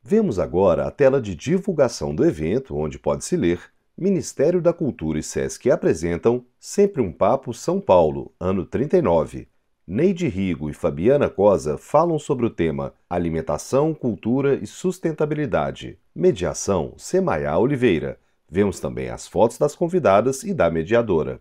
Vemos agora a tela de divulgação do evento, onde pode-se ler: Ministério da Cultura e Sesc apresentam Sempre um Papo São Paulo, ano 39. Neide Rigo e Fabiana Cosa falam sobre o tema Alimentação, Cultura e Sustentabilidade. Mediação, Semaia Oliveira. Vemos também as fotos das convidadas e da mediadora.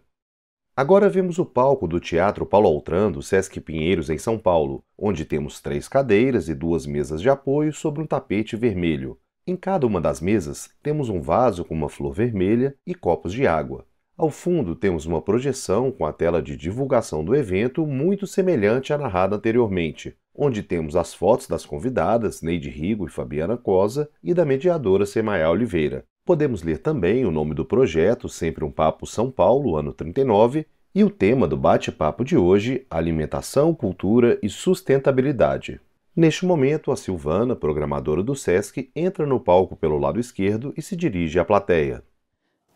Agora vemos o palco do Teatro Paulo Altran do Sesc Pinheiros, em São Paulo, onde temos 3 cadeiras e 2 mesas de apoio sobre um tapete vermelho. Em cada uma das mesas, temos um vaso com uma flor vermelha e copos de água. Ao fundo, temos uma projeção com a tela de divulgação do evento muito semelhante à narrada anteriormente, onde temos as fotos das convidadas, Neide Rigo e Fabiana Cosa, e da mediadora Semaia Oliveira. Podemos ler também o nome do projeto, Sempre um Papo São Paulo, ano 39, e o tema do bate-papo de hoje, Alimentação, Cultura e Sustentabilidade. Neste momento, a Silvana, programadora do Sesc, entra no palco pelo lado esquerdo e se dirige à plateia.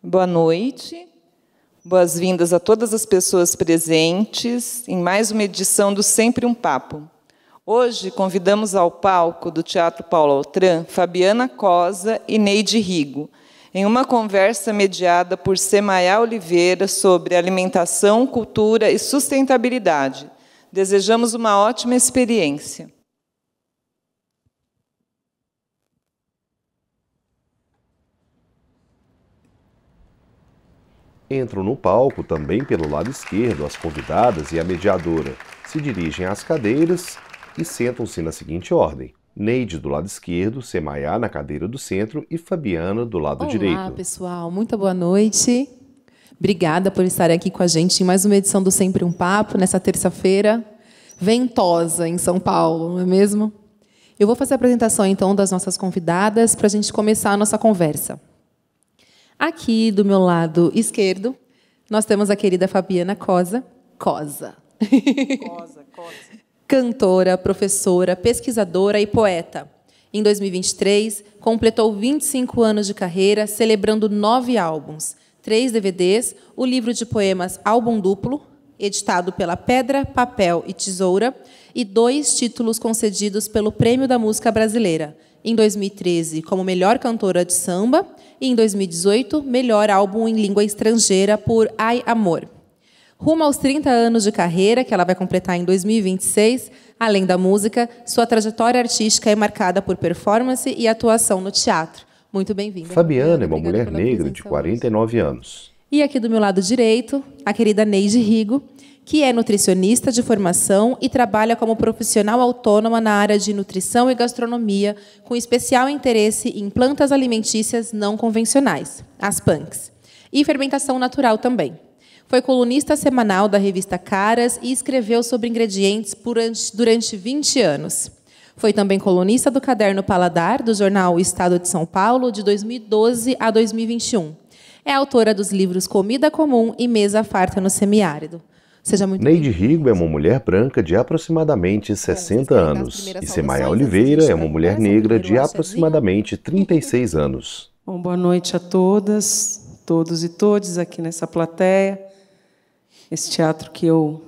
Boa noite, boas-vindas a todas as pessoas presentes em mais uma edição do Sempre um Papo. Hoje, convidamos ao palco do Teatro Paulo Altran Fabiana Cosa e Neide Rigo, em uma conversa mediada por Semaia Oliveira sobre alimentação, cultura e sustentabilidade. Desejamos uma ótima experiência. Entram no palco, também pelo lado esquerdo, as convidadas e a mediadora. Se dirigem às cadeiras e sentam-se na seguinte ordem: Neide do lado esquerdo, Semaia na cadeira do centro e Fabiana do lado direito. Olá, pessoal. Muito boa noite. Obrigada por estarem aqui com a gente em mais uma edição do Sempre um Papo, nessa terça-feira ventosa em São Paulo, não é mesmo? Eu vou fazer a apresentação, então, das nossas convidadas para a gente começar a nossa conversa. Aqui, do meu lado esquerdo, nós temos a querida Fabiana Cosa. Cosa. Cantora, professora, pesquisadora e poeta. Em 2023, completou 25 anos de carreira, celebrando 9 álbuns, 3 DVDs, o livro de poemas Álbum Duplo, editado pela Pedra, Papel e Tesoura, e 2 títulos concedidos pelo Prêmio da Música Brasileira. Em 2013, como melhor cantora de samba, e em 2018, melhor álbum em língua estrangeira por Ai Amor. Rumo aos 30 anos de carreira, que ela vai completar em 2026, além da música, sua trajetória artística é marcada por performance e atuação no teatro. Muito bem-vinda. Fabiana é uma mulher negra de 49 anos. E aqui do meu lado direito, a querida Neide Rigo, que é nutricionista de formação e trabalha como profissional autônoma na área de nutrição e gastronomia, com especial interesse em plantas alimentícias não convencionais, as PANCs, e fermentação natural também. Foi colunista semanal da revista Caras e escreveu sobre ingredientes durante 20 anos. Foi também colunista do Caderno Paladar, do jornal O Estado de São Paulo, de 2012 a 2021. É autora dos livros Comida Comum e Mesa Farta no Semiárido. Seja muito Neide Rigo é uma mulher branca de aproximadamente 60 anos. E Semaia Oliveira é uma mulher negra de aproximadamente 36 anos. Bom, boa noite a todas, todos e todes aqui nessa plateia. Esse teatro que eu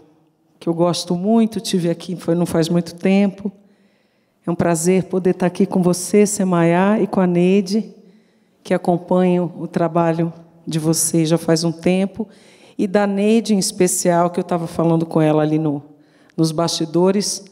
gosto muito, tive aqui não faz muito tempo. É um prazer poder estar aqui com você, Semaia, e com a Neide, que acompanho o trabalho de vocês já faz um tempo, e da Neide em especial, que eu estava falando com ela ali nos bastidores,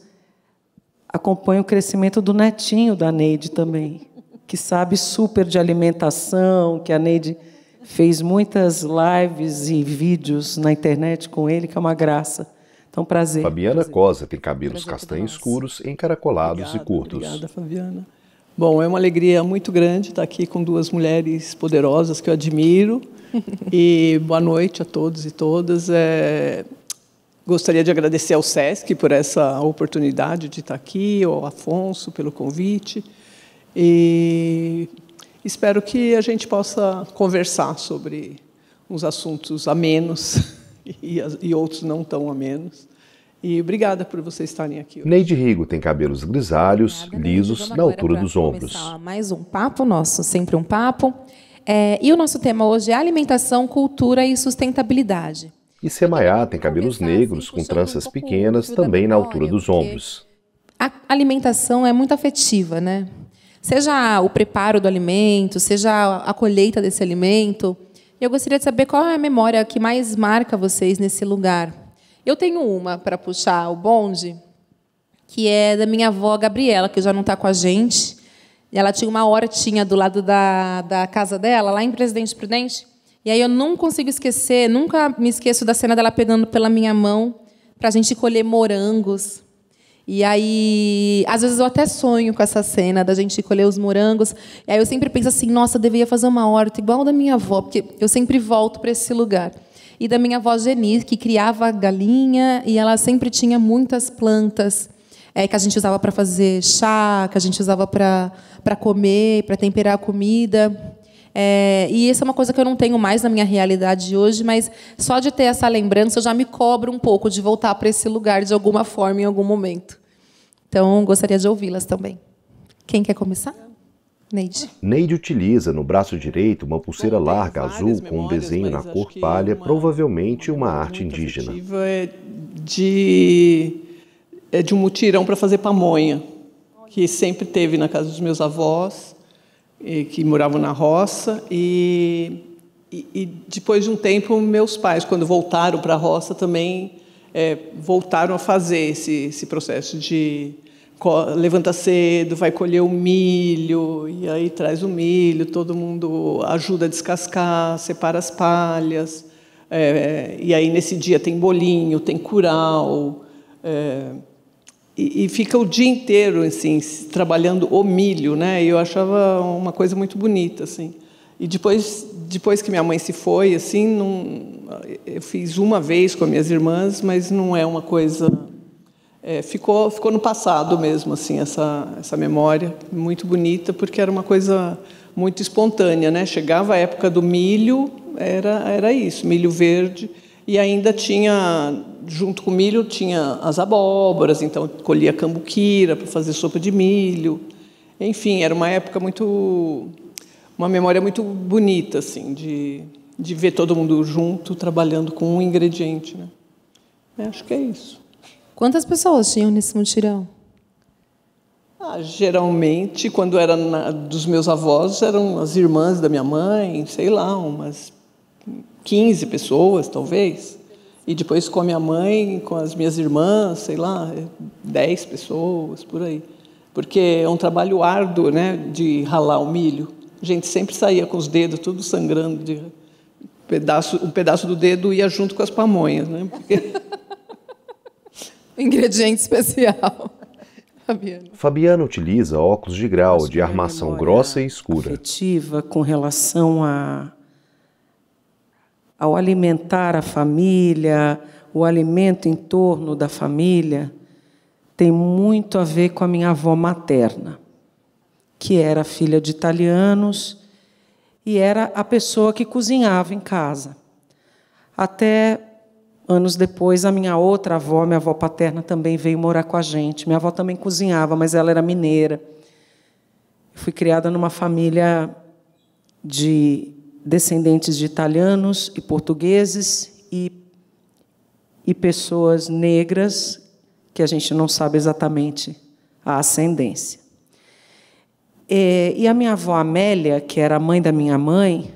acompanho o crescimento do netinho da Neide também, que sabe super de alimentação, que a Neide fez muitas lives e vídeos na internet com ele, que é uma graça. Então, prazer. Fabiana Cosa tem cabelos castanhos escuros, encaracolados e curtos. Obrigada, Fabiana. Bom, é uma alegria muito grande estar aqui com 2 mulheres poderosas que eu admiro. E boa noite a todos e todas. Gostaria de agradecer ao Sesc por essa oportunidade de estar aqui, ao Afonso pelo convite. E espero que a gente possa conversar sobre uns assuntos amenos e outros não tão amenos. E obrigada por vocês estarem aqui hoje. Neide Rigo tem cabelos grisalhos, lisos, na altura dos ombros. Mais um papo nosso, sempre um papo. E o nosso tema hoje é alimentação, cultura e sustentabilidade. E Semaia tem cabelos negros com tranças pequenas, também na altura dos ombros. A alimentação é muito afetiva, né? seja o preparo do alimento, seja a colheita desse alimento. Eu gostaria de saber qual é a memória que mais marca vocês nesse lugar. Eu tenho uma para puxar o bonde, que é da minha avó Gabriela, que já não está com a gente. Ela tinha uma hortinha do lado da casa dela, lá em Presidente Prudente. E aí eu não consigo esquecer, nunca me esqueço da cena dela pegando pela minha mão para a gente colher morangos. E aí, às vezes eu até sonho com essa cena da gente colher os morangos. E aí eu sempre penso assim, nossa, eu deveria fazer uma horta igual a da minha avó, porque eu sempre volto para esse lugar. E da minha avó Geni, que criava galinha, e ela sempre tinha muitas plantas que a gente usava para fazer chá, que a gente usava para comer, para temperar a comida. E essa é uma coisa que eu não tenho mais na minha realidade hoje, mas só de ter essa lembrança eu já me cobro um pouco de voltar para esse lugar de alguma forma, em algum momento. Então, gostaria de ouvi-las também. Quem quer começar? Neide. Neide utiliza no braço direito uma pulseira larga azul com um desenho na cor palha, provavelmente uma arte indígena. É de um mutirão para fazer pamonha, que sempre teve na casa dos meus avós, que moravam na roça, e depois de um tempo, meus pais, quando voltaram para a roça, também voltaram a fazer esse processo de levanta cedo, vai colher o milho, e aí traz o milho, todo mundo ajuda a descascar, separa as palhas, e aí nesse dia tem bolinho, tem curau, e fica o dia inteiro assim, trabalhando o milho, né? E eu achava uma coisa muito bonita, assim. E depois que minha mãe se foi, assim, eu fiz uma vez com as minhas irmãs, mas não é uma coisa... ficou no passado mesmo, assim, essa memória muito bonita, porque era uma coisa muito espontânea, né? Chegava a época do milho, era isso, milho verde, e ainda tinha, junto com o milho, tinha as abóboras, então colhia cambuquira para fazer sopa de milho. Enfim, era uma época uma memória muito bonita, assim, de ver todo mundo junto, trabalhando com um ingrediente, né? Acho que é isso. Quantas pessoas tinham nesse mutirão? Geralmente, quando era dos meus avós, eram as irmãs da minha mãe, sei lá, umas 15 pessoas, talvez. E depois com a minha mãe, com as minhas irmãs, sei lá, 10 pessoas, por aí. Porque é um trabalho árduo, né, de ralar o milho. A gente sempre saía com os dedos tudo sangrando. Um pedaço do dedo ia junto com as pamonhas, né? Porque... Ingrediente especial. Fabiana utiliza óculos de grau de armação grossa e escura. Afetiva com relação ao alimentar a família, o alimento em torno da família, tem muito a ver com a minha avó materna, que era filha de italianos e era a pessoa que cozinhava em casa. Até anos depois, a minha outra avó, minha avó paterna, também veio morar com a gente. Minha avó também cozinhava, mas ela era mineira. Eu fui criada numa família de descendentes de italianos e portugueses e pessoas negras, que a gente não sabe exatamente a ascendência. E a minha avó Amélia, que era a mãe da minha mãe,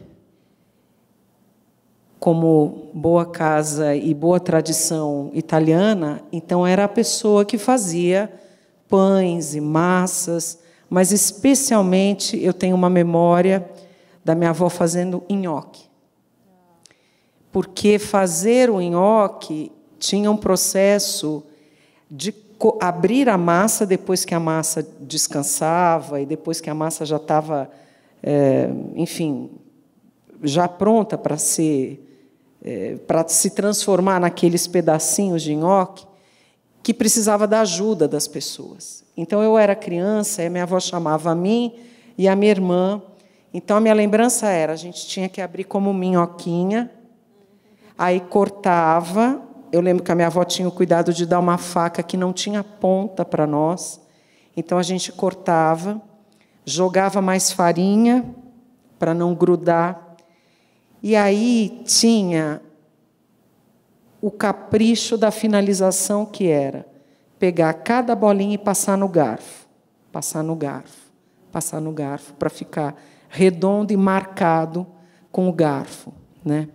como boa casa e boa tradição italiana, então era a pessoa que fazia pães e massas, mas especialmente eu tenho uma memória da minha avó fazendo nhoque. Porque fazer o nhoque tinha um processo de abrir a massa depois que a massa descansava e depois que a massa já estava, enfim, já pronta para se transformar naqueles pedacinhos de nhoque, que precisava da ajuda das pessoas. Então, eu era criança, e a minha avó chamava a mim e a minha irmã. Então, a minha lembrança era, a gente tinha que abrir como minhoquinha, aí cortava. Eu lembro que a minha avó tinha o cuidado de dar uma faca que não tinha ponta para nós. Então, a gente cortava, jogava mais farinha para não grudar. E aí tinha o capricho da finalização, que era pegar cada bolinha e passar no garfo, passar no garfo, para ficar redondo e marcado com o garfo, né?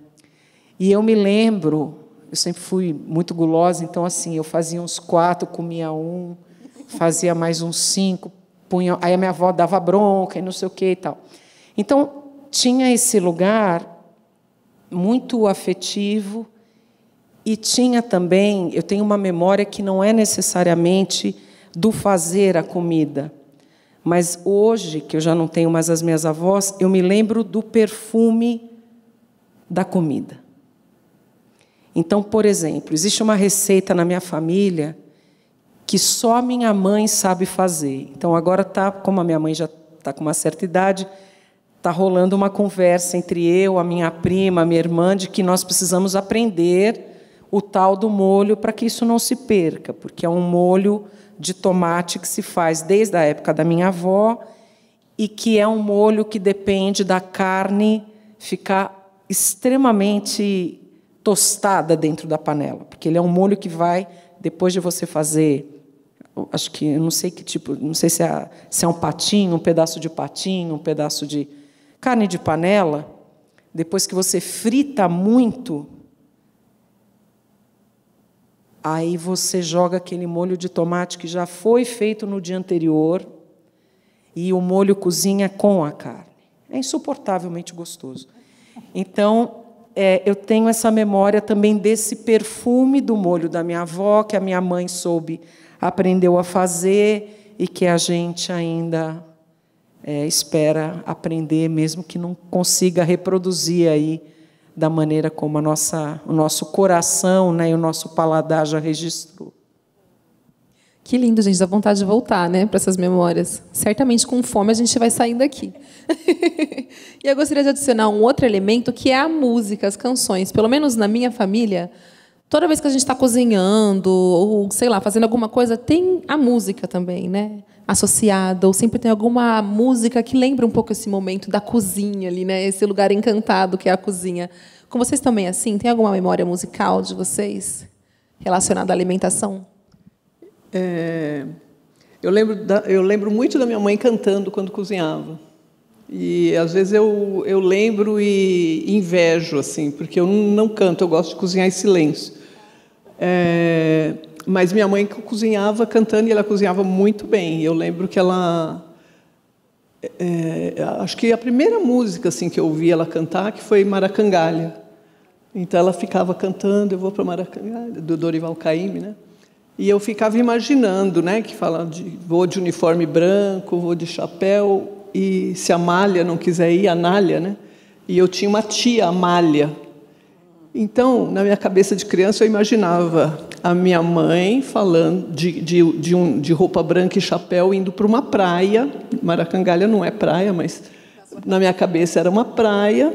E eu me lembro, eu sempre fui muito gulosa, então, assim, eu fazia uns 4, comia um, fazia mais uns 5, punha, aí a minha avó dava bronca e não sei o que e tal. Então, tinha esse lugar muito afetivo e tinha também, eu tenho uma memória que não é necessariamente do fazer a comida, mas hoje, que eu já não tenho mais as minhas avós, eu me lembro do perfume da comida. Então, por exemplo, existe uma receita na minha família que só minha mãe sabe fazer. Então, agora como a minha mãe já está com uma certa idade, está rolando uma conversa entre eu, a minha prima, a minha irmã, de que nós precisamos aprender o tal do molho para que isso não se perca, porque é um molho de tomate que se faz desde a época da minha avó e que é um molho que depende da carne ficar extremamente tostada dentro da panela, porque ele é um molho que vai, depois de você fazer, acho que, eu não sei que tipo, não sei se é um patinho, um pedaço de patinho, um pedaço de carne de panela, depois que você frita muito, aí você joga aquele molho de tomate que já foi feito no dia anterior e o molho cozinha com a carne. É insuportavelmente gostoso. Então, eu tenho essa memória também desse perfume do molho da minha avó, que a minha mãe aprendeu a fazer e que a gente ainda espera aprender, mesmo que não consiga reproduzir aí da maneira como o nosso coração, né, e o nosso paladar já registrou. Que lindo, gente, dá vontade de voltar, né, para essas memórias. Certamente, com fome, a gente vai sair daqui. E eu gostaria de adicionar um outro elemento, que é a música, as canções. Pelo menos na minha família, toda vez que a gente está cozinhando, ou, sei lá, fazendo alguma coisa, tem a música também, né, associada, ou sempre tem alguma música que lembra um pouco esse momento da cozinha ali, né, esse lugar encantado que é a cozinha. Com vocês também é assim? Tem alguma memória musical de vocês relacionada à alimentação? Eu lembro muito da minha mãe cantando quando cozinhava. E, às vezes, eu lembro e invejo, assim, porque eu não canto, eu gosto de cozinhar em silêncio. Mas minha mãe cozinhava cantando e ela cozinhava muito bem. Eu lembro que ela... acho que a primeira música assim, que eu ouvi ela cantar que foi Maracangalha. Então, ela ficava cantando, eu vou para Maracangalha, do Dorival Caymmi, né? E eu ficava imaginando, né, que fala vou de uniforme branco, vou de chapéu, e se a Amália não quiser ir, a Anália, né? E eu tinha uma tia, Amália. Então, na minha cabeça de criança, eu imaginava a minha mãe falando de roupa branca e chapéu indo para uma praia. Maracangalha não é praia, mas na minha cabeça era uma praia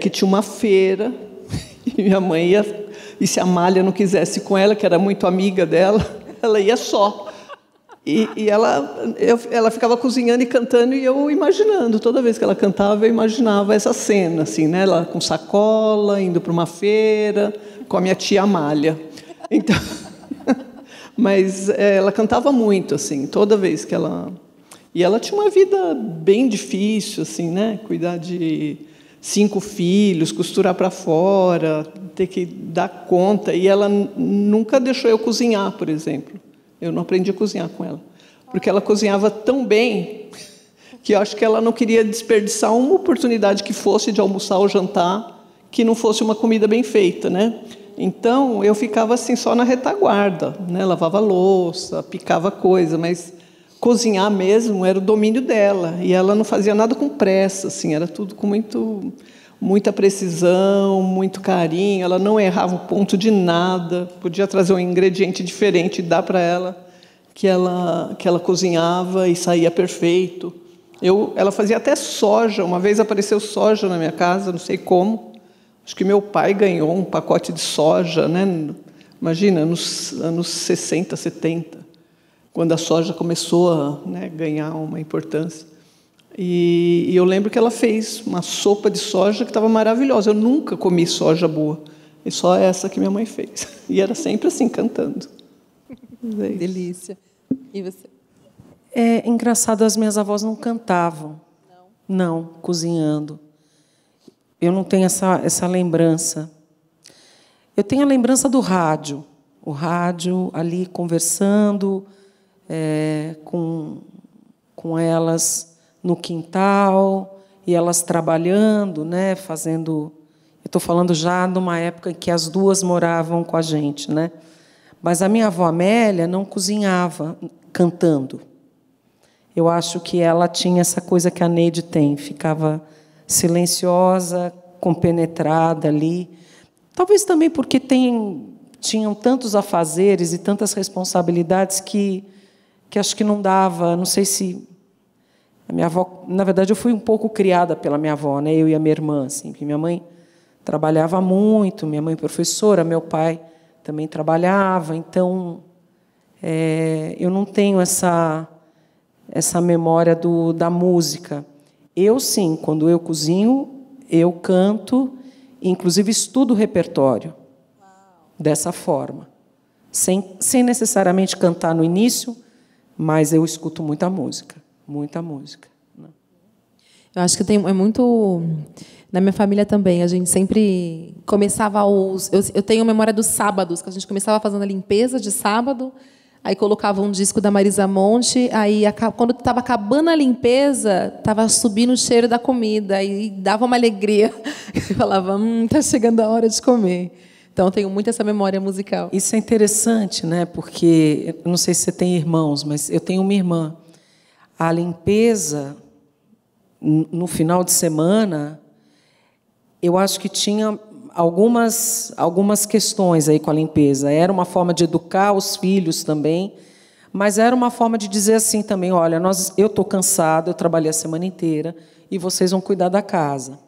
que tinha uma feira, e minha mãe ia... E se a Amália não quisesse ir com ela, que era muito amiga dela, ela ia só. E ela ficava cozinhando e cantando, e eu imaginando. Toda vez que ela cantava, eu imaginava essa cena, assim, né? Ela com sacola, indo para uma feira, com a minha tia Amália. Então, mas ela cantava muito, assim, toda vez que ela... E ela tinha uma vida bem difícil, assim, né? Cuidar de 5 filhos, costurar para fora, ter que dar conta. E ela nunca deixou eu cozinhar, por exemplo. Eu não aprendi a cozinhar com ela. Porque ela cozinhava tão bem que eu acho que ela não queria desperdiçar uma oportunidade que fosse de almoçar ou jantar, que não fosse uma comida bem feita, né? Então, eu ficava assim só na retaguarda, né? Lavava louça, picava coisa, mas cozinhar mesmo era o domínio dela. E ela não fazia nada com pressa, assim, era tudo com muita precisão, muito carinho. Ela não errava o ponto de nada. Podia trazer um ingrediente diferente e dar para ela que ela cozinhava e saía perfeito. Ela fazia até soja. Uma vez apareceu soja na minha casa, não sei como. Acho que meu pai ganhou um pacote de soja, né? Imagina, nos anos 60, 70, quando a soja começou a, né, ganhar uma importância. E eu lembro que ela fez uma sopa de soja que estava maravilhosa. Eu nunca comi soja boa. E só essa que minha mãe fez. E era sempre assim, cantando. Delícia. E você? É engraçado, as minhas avós não cantavam. Não, cozinhando. Eu não tenho essa lembrança. Eu tenho a lembrança do rádio. O rádio ali conversando com elas no quintal, e elas trabalhando, né, fazendo... Eu estou falando já numa época em que as duas moravam com a gente, né? Mas a minha avó Amélia não cozinhava cantando. Eu acho que ela tinha essa coisa que a Neide tem, ficava silenciosa, compenetrada ali. Talvez também porque tinham tantos afazeres e tantas responsabilidades que acho que não dava, não sei se... A minha avó, na verdade, eu fui um pouco criada pela minha avó, né? Eu e a minha irmã, assim, porque minha mãe trabalhava muito, minha mãe professora, meu pai também trabalhava, então eu não tenho essa memória da música. Eu, sim, quando eu cozinho, eu canto, inclusive estudo o repertório dessa forma, sem necessariamente cantar no início, mas eu escuto muita música, muita música. Eu acho que é muito... Na minha família também, a gente sempre começava eu tenho memória dos sábados, que a gente começava fazendo a limpeza de sábado, aí colocava um disco da Marisa Monte, aí quando estava acabando a limpeza, estava subindo o cheiro da comida, e dava uma alegria. Eu falava, está chegando a hora de comer. Então, eu tenho muito essa memória musical. Isso é interessante, né? Porque, eu não sei se você tem irmãos, mas eu tenho uma irmã. A limpeza, no final de semana, eu acho que tinha algumas questões aí com a limpeza. Era uma forma de educar os filhos também, mas era uma forma de dizer assim também, olha, eu estou cansada, eu trabalhei a semana inteira, e vocês vão cuidar da casa.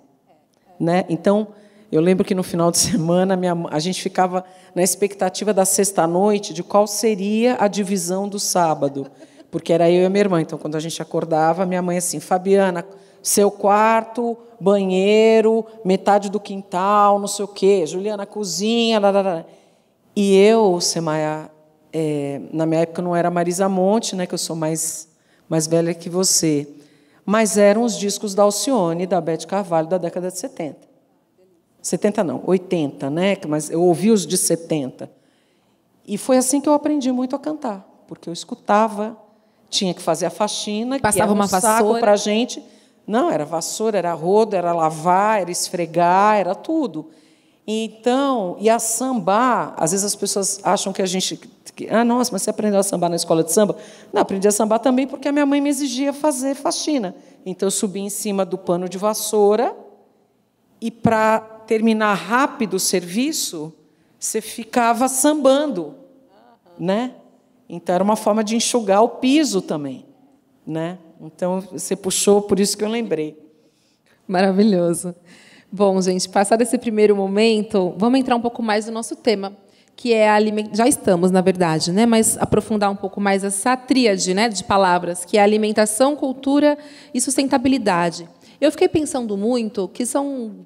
Né? Então, eu lembro que no final de semana a gente ficava na expectativa da sexta-noite de qual seria a divisão do sábado, porque era eu e a minha irmã. Então, quando a gente acordava, minha mãe assim, Fabiana, seu quarto, banheiro, metade do quintal, não sei o quê, Juliana, cozinha, lá. E eu, Semaia, na minha época não era Marisa Monte, né, que eu sou mais velha que você, mas eram os discos da Alcione, da Beth Carvalho, da década de 70. 70 não, 80, né? Mas eu ouvi os de 70. E foi assim que eu aprendi muito a cantar, porque eu escutava, tinha que fazer a faxina, passava que era uma saco para a gente. Não, era vassoura, era rodo, era lavar, era esfregar, era tudo. Então, e a sambar, às vezes as pessoas acham que a gente... nossa, mas você aprendeu a sambar na escola de samba? Não, aprendi a sambar também porque a minha mãe me exigia fazer faxina. Então, eu subia em cima do pano de vassoura e, para terminar rápido o serviço, você ficava sambando, né? Então, era uma forma de enxugar o piso também, né? Então, você puxou, por isso que eu lembrei. Maravilhoso. Bom, gente, passado esse primeiro momento, vamos entrar um pouco mais no nosso tema, que é a alimentação. Já estamos, na verdade, né? Mas aprofundar um pouco mais essa tríade, né, de palavras, que é alimentação, cultura e sustentabilidade. Eu fiquei pensando muito que são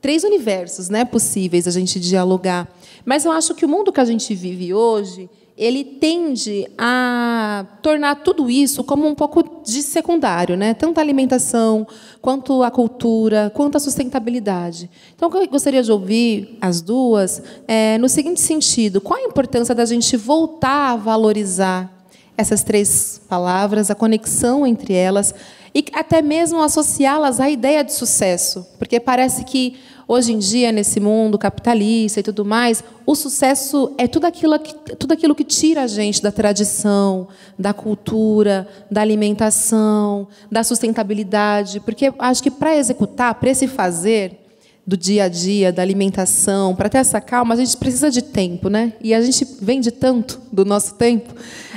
3 universos, né, possíveis a gente dialogar. Mas eu acho que o mundo que a gente vive hoje, ele tende a tornar tudo isso como um pouco de secundário, né? Tanto a alimentação, quanto a cultura, quanto a sustentabilidade. Então, eu gostaria de ouvir as duas no seguinte sentido: qual a importância da gente voltar a valorizar essas 3 palavras, a conexão entre elas, e até mesmo associá-las à ideia de sucesso? Porque parece que, hoje em dia, nesse mundo capitalista e tudo mais, o sucesso é tudo aquilo que tira a gente da tradição, da cultura, da alimentação, da sustentabilidade. Porque acho que, para executar, para esse fazer do dia a dia, da alimentação, para ter essa calma, a gente precisa de tempo, né? E a gente vende tanto do nosso tempo.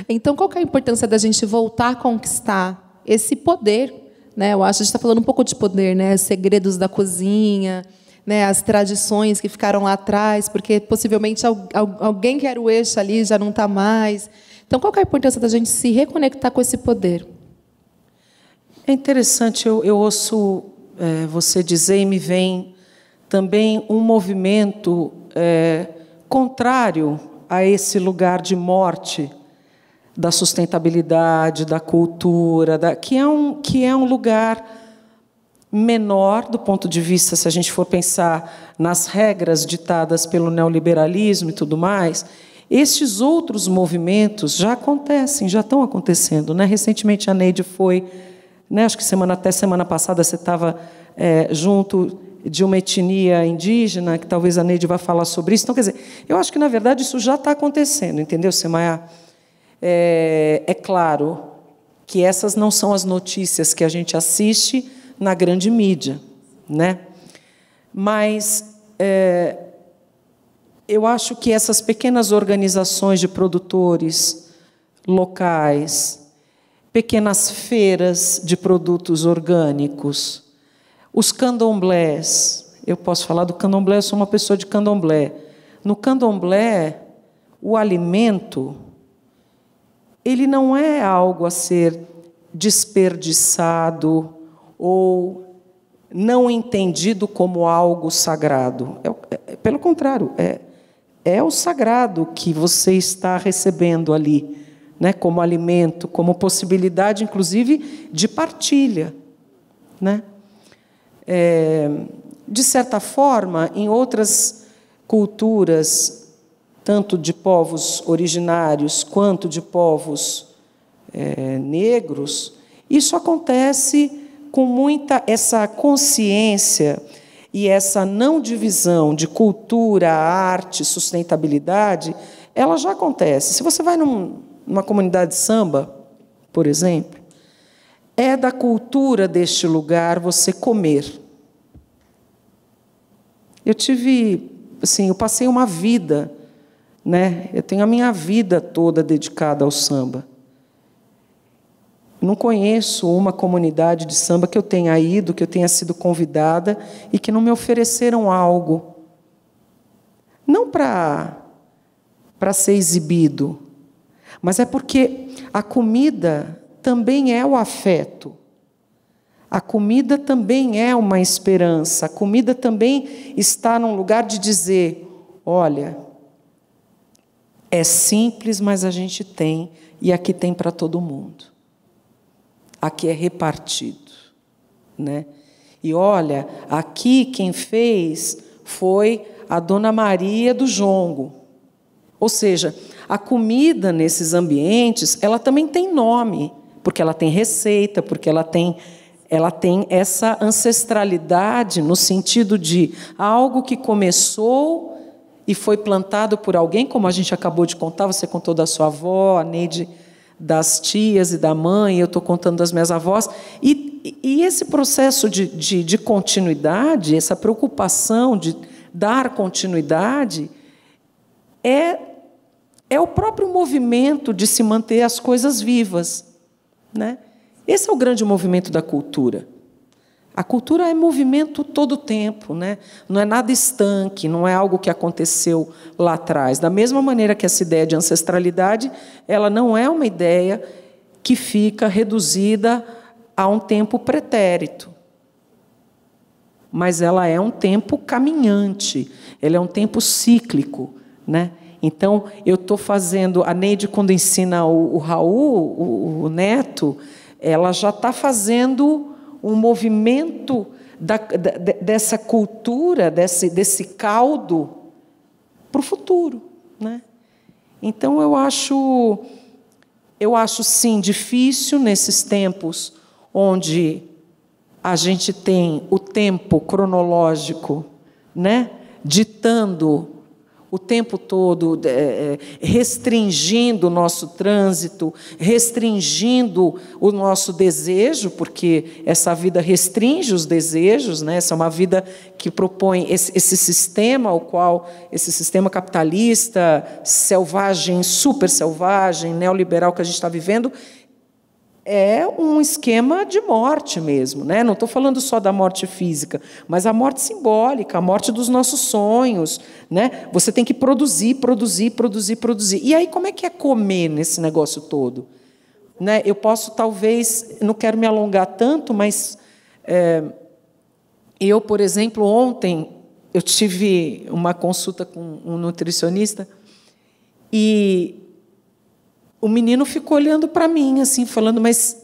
Então, qual que é a importância da gente voltar a conquistar esse poder, né? Eu acho que a gente está falando um pouco de poder, né? Os segredos da cozinha, né? As tradições que ficaram lá atrás, porque possivelmente alguém que era o eixo ali já não está mais. Então, qual que é a importância da gente se reconectar com esse poder? É interessante, eu ouço você dizer, e me vem também um movimento contrário a esse lugar de morte da sustentabilidade, da cultura, que é um lugar menor do ponto de vista, se a gente for pensar nas regras ditadas pelo neoliberalismo e tudo mais. Estes outros movimentos já acontecem, já estão acontecendo, né? Recentemente a Neide foi, né, acho que até semana passada você estava junto de uma etnia indígena, que talvez a Neide vá falar sobre isso. Então, quer dizer, eu acho que, na verdade, isso já está acontecendo, entendeu, Semaia? É claro que essas não são as notícias que a gente assiste na grande mídia, né? Mas eu acho que essas pequenas organizações de produtores locais, pequenas feiras de produtos orgânicos, os candomblés, eu posso falar do candomblé, eu sou uma pessoa de candomblé. No candomblé, o alimento, ele não é algo a ser desperdiçado ou não entendido como algo sagrado. Pelo contrário, é o sagrado que você está recebendo ali, né, como alimento, como possibilidade, inclusive, de partilha, né? De certa forma, em outras culturas, tanto de povos originários quanto de povos negros, isso acontece com muita essa consciência e essa não divisão de cultura, arte, sustentabilidade, ela já acontece. Se você vai numa comunidade de samba, por exemplo, é da cultura deste lugar você comer. Eu passei uma vida, né? Eu tenho a minha vida toda dedicada ao samba. Não conheço uma comunidade de samba que eu tenha ido, que eu tenha sido convidada e que não me ofereceram algo. Não para ser exibido, mas é porque a comida também é o afeto. A comida também é uma esperança. A comida também está num lugar de dizer, olha, é simples, mas a gente tem, e aqui tem para todo mundo. Aqui é repartido, né? E olha, aqui quem fez foi a Dona Maria do Jongo. Ou seja, a comida nesses ambientes, ela também tem nome, porque ela tem receita, porque ela tem essa ancestralidade no sentido de algo que começou e foi plantado por alguém, como a gente acabou de contar, você contou da sua avó, a Neide das tias e da mãe, eu estou contando das minhas avós, e esse processo de continuidade, essa preocupação de dar continuidade, é o próprio movimento de se manter as coisas vivas, né? Esse é o grande movimento da cultura. A cultura é movimento todo o tempo, né? Não é nada estanque, não é algo que aconteceu lá atrás. Da mesma maneira que essa ideia de ancestralidade, ela não é uma ideia que fica reduzida a um tempo pretérito. Mas ela é um tempo caminhante, ela é um tempo cíclico, né? Então, eu estou fazendo... A Neide, quando ensina o Raul, o neto, ela já está fazendo um movimento dessa cultura, desse caldo, para o futuro, né? Então, eu acho, sim, difícil nesses tempos onde a gente tem o tempo cronológico, né, ditando o tempo todo, restringindo o nosso trânsito, restringindo o nosso desejo, porque essa vida restringe os desejos, né? Essa é uma vida que propõe esse sistema, esse sistema capitalista, selvagem, super selvagem, neoliberal que a gente está vivendo, é um esquema de morte mesmo, né? Não estou falando só da morte física, mas a morte simbólica, a morte dos nossos sonhos, né? Você tem que produzir. E aí, como é que é comer nesse negócio todo? Né? Eu posso, talvez, não quero me alongar tanto, mas eu, por exemplo, ontem, eu tive uma consulta com um nutricionista e o menino ficou olhando para mim, assim, falando, mas,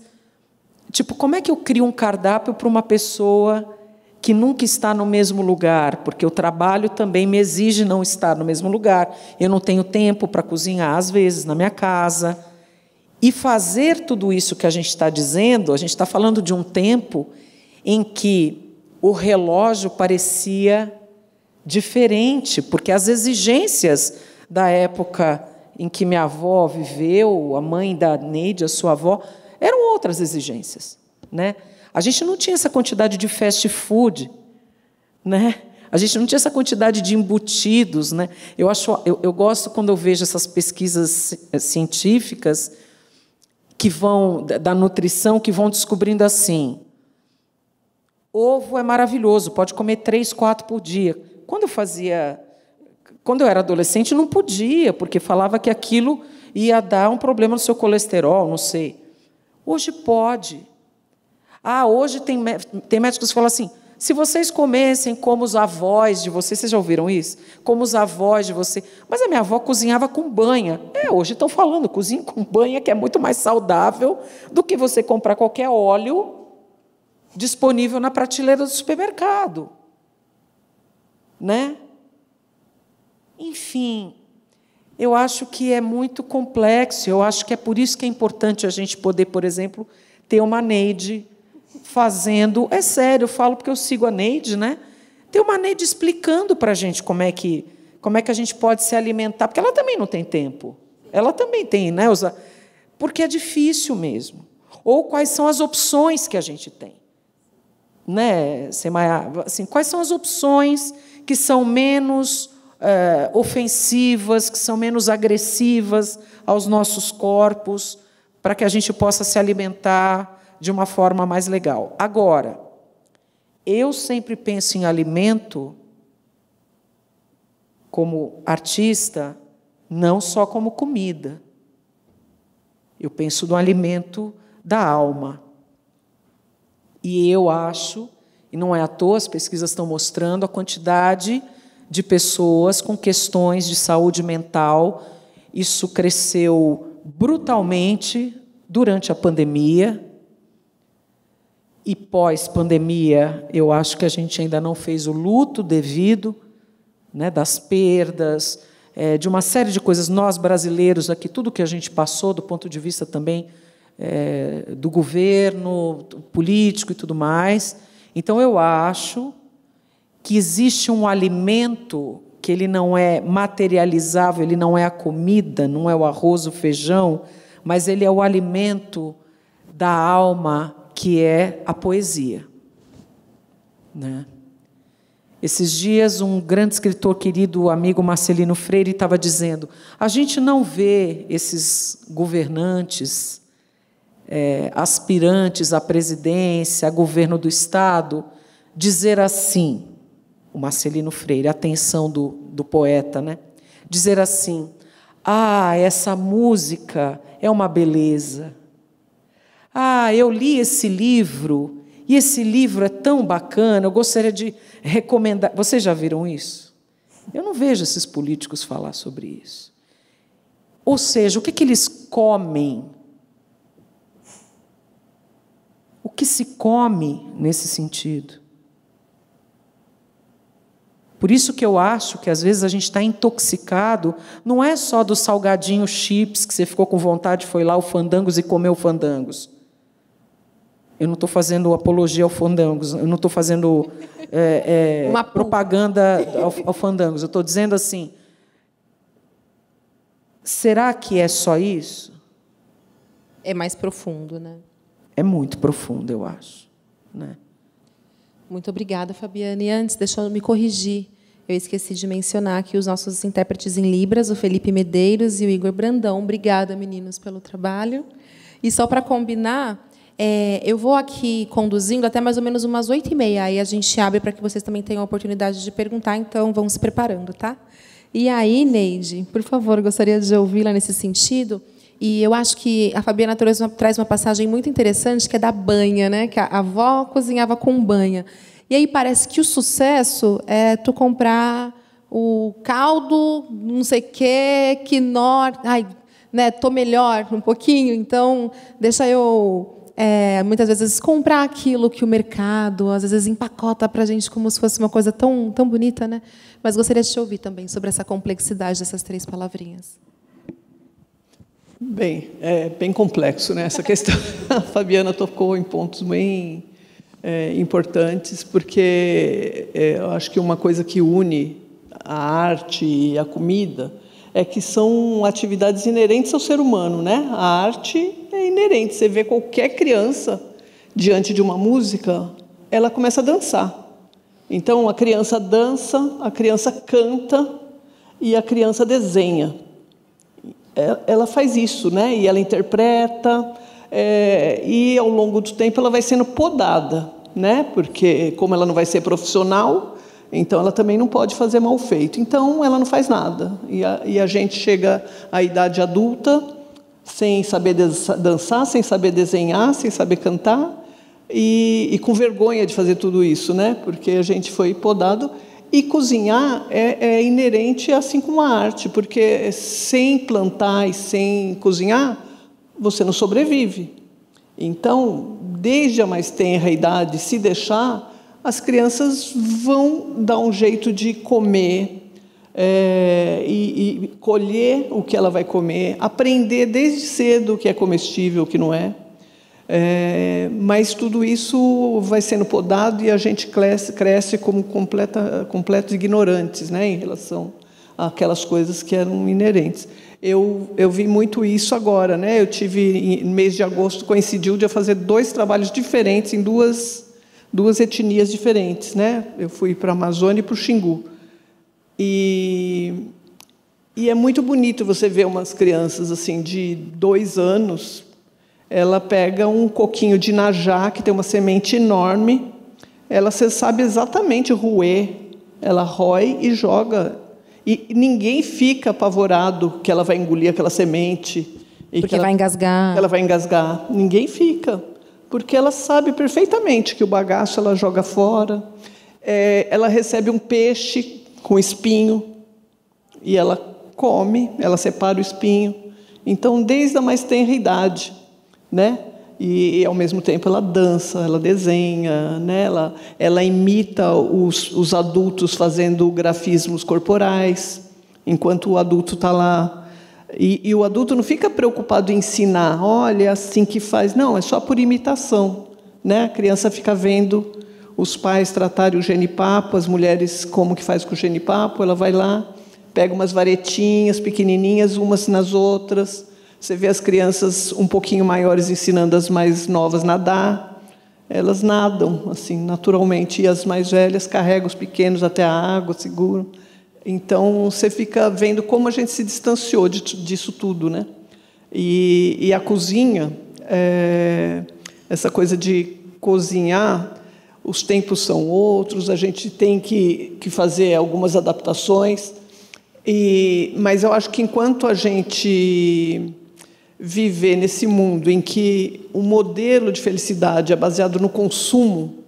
tipo, como é que eu crio um cardápio para uma pessoa que nunca está no mesmo lugar? Porque o trabalho também me exige não estar no mesmo lugar. Eu não tenho tempo para cozinhar, às vezes, na minha casa. E fazer tudo isso que a gente está dizendo, a gente está falando de um tempo em que o relógio parecia diferente, porque as exigências da época em que minha avó viveu, a mãe da Neide, a sua avó, eram outras exigências, né? A gente não tinha essa quantidade de fast food, né? A gente não tinha essa quantidade de embutidos, né? Eu gosto quando eu vejo essas pesquisas científicas que vão da nutrição, que vão descobrindo assim: ovo é maravilhoso, pode comer 3, 4 por dia. Quando eu era adolescente, não podia, porque falava que aquilo ia dar um problema no seu colesterol, não sei. Hoje pode. Hoje tem médicos que falam assim: se vocês comessem como os avós de vocês já ouviram isso? Como os avós de vocês. Mas a minha avó cozinhava com banha. Hoje estão falando, cozinha com banha, que é muito mais saudável do que você comprar qualquer óleo disponível na prateleira do supermercado. Né? Enfim, eu acho que é muito complexo, eu acho que é por isso que é importante a gente poder, por exemplo, ter uma Neide fazendo... É sério, eu falo porque eu sigo a Neide, né? Ter uma Neide explicando para a gente como é que a gente pode se alimentar, porque ela também não tem tempo. Ela também tem, né? Porque é difícil mesmo. Ou quais são as opções que a gente tem. Né, Semaia? Assim, quais são as opções que são menos ofensivas, que são menos agressivas aos nossos corpos, para que a gente possa se alimentar de uma forma mais legal. Agora, eu sempre penso em alimento como artista, não só como comida. Eu penso no alimento da alma. E eu acho, e não é à toa, as pesquisas estão mostrando a quantidade de pessoas com questões de saúde mental. Isso cresceu brutalmente durante a pandemia. E pós-pandemia, eu acho que a gente ainda não fez o luto devido, né, das perdas, de uma série de coisas. Nós, brasileiros, aqui, tudo que a gente passou, do ponto de vista também do governo, político e tudo mais. Então, eu acho que existe um alimento que ele não é materializável, ele não é a comida, não é o arroz, o feijão, mas ele é o alimento da alma, que é a poesia. Né? Esses dias, um grande escritor querido, amigo Marcelino Freire, estava dizendo: a gente não vê esses governantes, aspirantes à presidência, a governo do Estado, dizer assim, o Marcelino Freire, a atenção do poeta, né? Dizer assim: essa música é uma beleza. Eu li esse livro, e esse livro é tão bacana, eu gostaria de recomendar. Vocês já viram isso? Eu não vejo esses políticos falar sobre isso. Ou seja, o que eles comem? O que se come nesse sentido? Por isso que eu acho que, às vezes, a gente está intoxicado, não é só do salgadinho chips, que você ficou com vontade, foi lá ao Fandangos e comeu Fandangos. Eu não estou fazendo apologia ao Fandangos, eu não estou fazendo propaganda ao Fandangos. Eu estou dizendo assim, será que é só isso? É mais profundo, né? É muito profundo, eu acho. Né? Muito obrigada, Fabiana. E antes, deixa eu me corrigir. Eu esqueci de mencionar aqui os nossos intérpretes em Libras, o Felipe Medeiros e o Igor Brandão. Obrigada, meninos, pelo trabalho. E só para combinar, eu vou aqui conduzindo até mais ou menos umas 8h30. Aí a gente abre para que vocês também tenham a oportunidade de perguntar. Então, vão se preparando, tá? E aí, Neide, por favor, gostaria de ouvi-la nesse sentido. E eu acho que a Fabiana traz uma passagem muito interessante, que é da banha, né? Que a avó cozinhava com banha. E aí parece que o sucesso é tu comprar o caldo, não sei o quê, quinor, né, tô melhor um pouquinho, então deixa eu muitas vezes comprar aquilo que o mercado às vezes empacota para a gente como se fosse uma coisa tão, tão bonita, né? Mas gostaria de te ouvir também sobre essa complexidade dessas 3 palavrinhas. Bem, é bem complexo, né, essa questão. A Fabiana tocou em pontos bem importantes, porque eu acho que uma coisa que une a arte e a comida é que são atividades inerentes ao ser humano, né? A arte é inerente. Você vê qualquer criança diante de uma música, ela começa a dançar. Então, a criança dança, a criança canta e a criança desenha. Ela faz isso, né? E ela interpreta, e ao longo do tempo ela vai sendo podada, né? Porque como ela não vai ser profissional, então ela também não pode fazer mal feito. Então ela não faz nada. E a gente chega à idade adulta sem saber dançar, sem saber desenhar, sem saber cantar e com vergonha de fazer tudo isso, né? Porque a gente foi podado. E cozinhar é inerente assim como a arte, porque sem plantar e sem cozinhar, você não sobrevive. Então, desde a mais tenra idade, se deixar, as crianças vão dar um jeito de comer e colher o que ela vai comer, aprender desde cedo o que é comestível, o que não é. Mas tudo isso vai sendo podado e a gente cresce como completos ignorantes, né, em relação àquelas coisas que eram inerentes. Eu vi muito isso agora, né? Eu tive, no mês de agosto, coincidiu de eu fazer 2 trabalhos diferentes em duas etnias diferentes, né? Eu fui para a Amazônia e para o Xingu. E é muito bonito você ver umas crianças assim de 2 anos. Ela pega um coquinho de inajá, que tem uma semente enorme, você sabe exatamente roer, ela rói e joga. E ninguém fica apavorado que ela vai engolir aquela semente. Porque vai engasgar. Ela vai engasgar. Ninguém fica, porque ela sabe perfeitamente que o bagaço ela joga fora. Ela recebe um peixe com espinho e ela come, ela separa o espinho. Então, desde a mais tenra idade, né? E ao mesmo tempo ela dança, ela desenha, né? Ela imita os adultos fazendo grafismos corporais, enquanto o adulto está lá. E o adulto não fica preocupado em ensinar, olha, é assim que faz. Não, é só por imitação, né? A criança fica vendo os pais tratarem o genipapo, as mulheres como que faz com o genipapo, ela vai lá, pega umas varetinhas pequenininhas, umas nas outras. Você vê as crianças um pouquinho maiores ensinando as mais novas a nadar. Elas nadam, assim, naturalmente. E as mais velhas carregam os pequenos até a água, seguram. Então, você fica vendo como a gente se distanciou disso tudo, né? E a cozinha, essa coisa de cozinhar, os tempos são outros, a gente tem que fazer algumas adaptações. Mas eu acho que enquanto a gente viver nesse mundo em que o modelo de felicidade é baseado no consumo,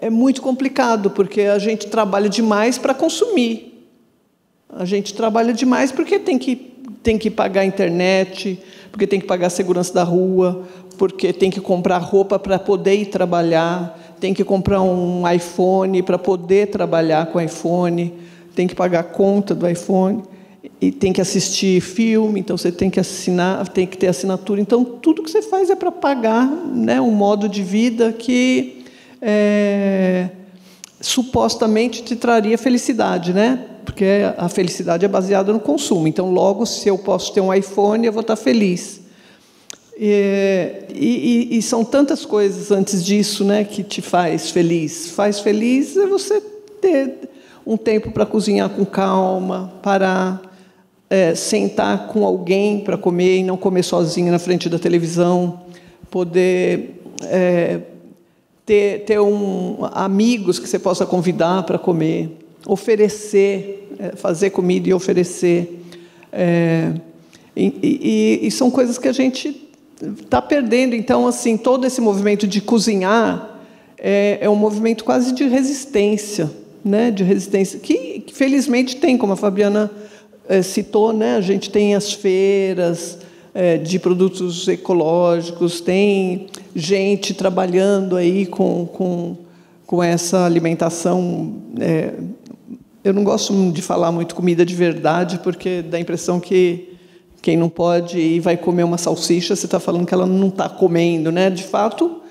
é muito complicado, porque a gente trabalha demais para consumir. A gente trabalha demais porque tem que pagar a internet, porque tem que pagar a segurança da rua, porque tem que comprar roupa para poder ir trabalhar, tem que comprar um iPhone para poder trabalhar com o iPhone, tem que pagar a conta do iPhone, e tem que assistir filme, então você tem que assinar, tem que ter assinatura. Então, tudo que você faz é para pagar, né, um modo de vida que supostamente te traria felicidade, né? Porque a felicidade é baseada no consumo. Então, logo, se eu posso ter um iPhone, eu vou estar feliz. E são tantas coisas antes disso, né, que te faz feliz. Faz feliz é você ter um tempo para cozinhar com calma, parar, sentar com alguém para comer e não comer sozinho na frente da televisão, poder ter amigos que você possa convidar para comer, oferecer, fazer comida e oferecer. E são coisas que a gente está perdendo. Então, assim, todo esse movimento de cozinhar é um movimento quase de resistência, né? De resistência, que felizmente tem, como a Fabiana citou, né? A gente tem as feiras de produtos ecológicos, tem gente trabalhando aí com essa alimentação. Eu não gosto de falar muito comida de verdade, porque dá a impressão que quem não pode e vai comer uma salsicha, você está falando que ela não está comendo, né? De fato,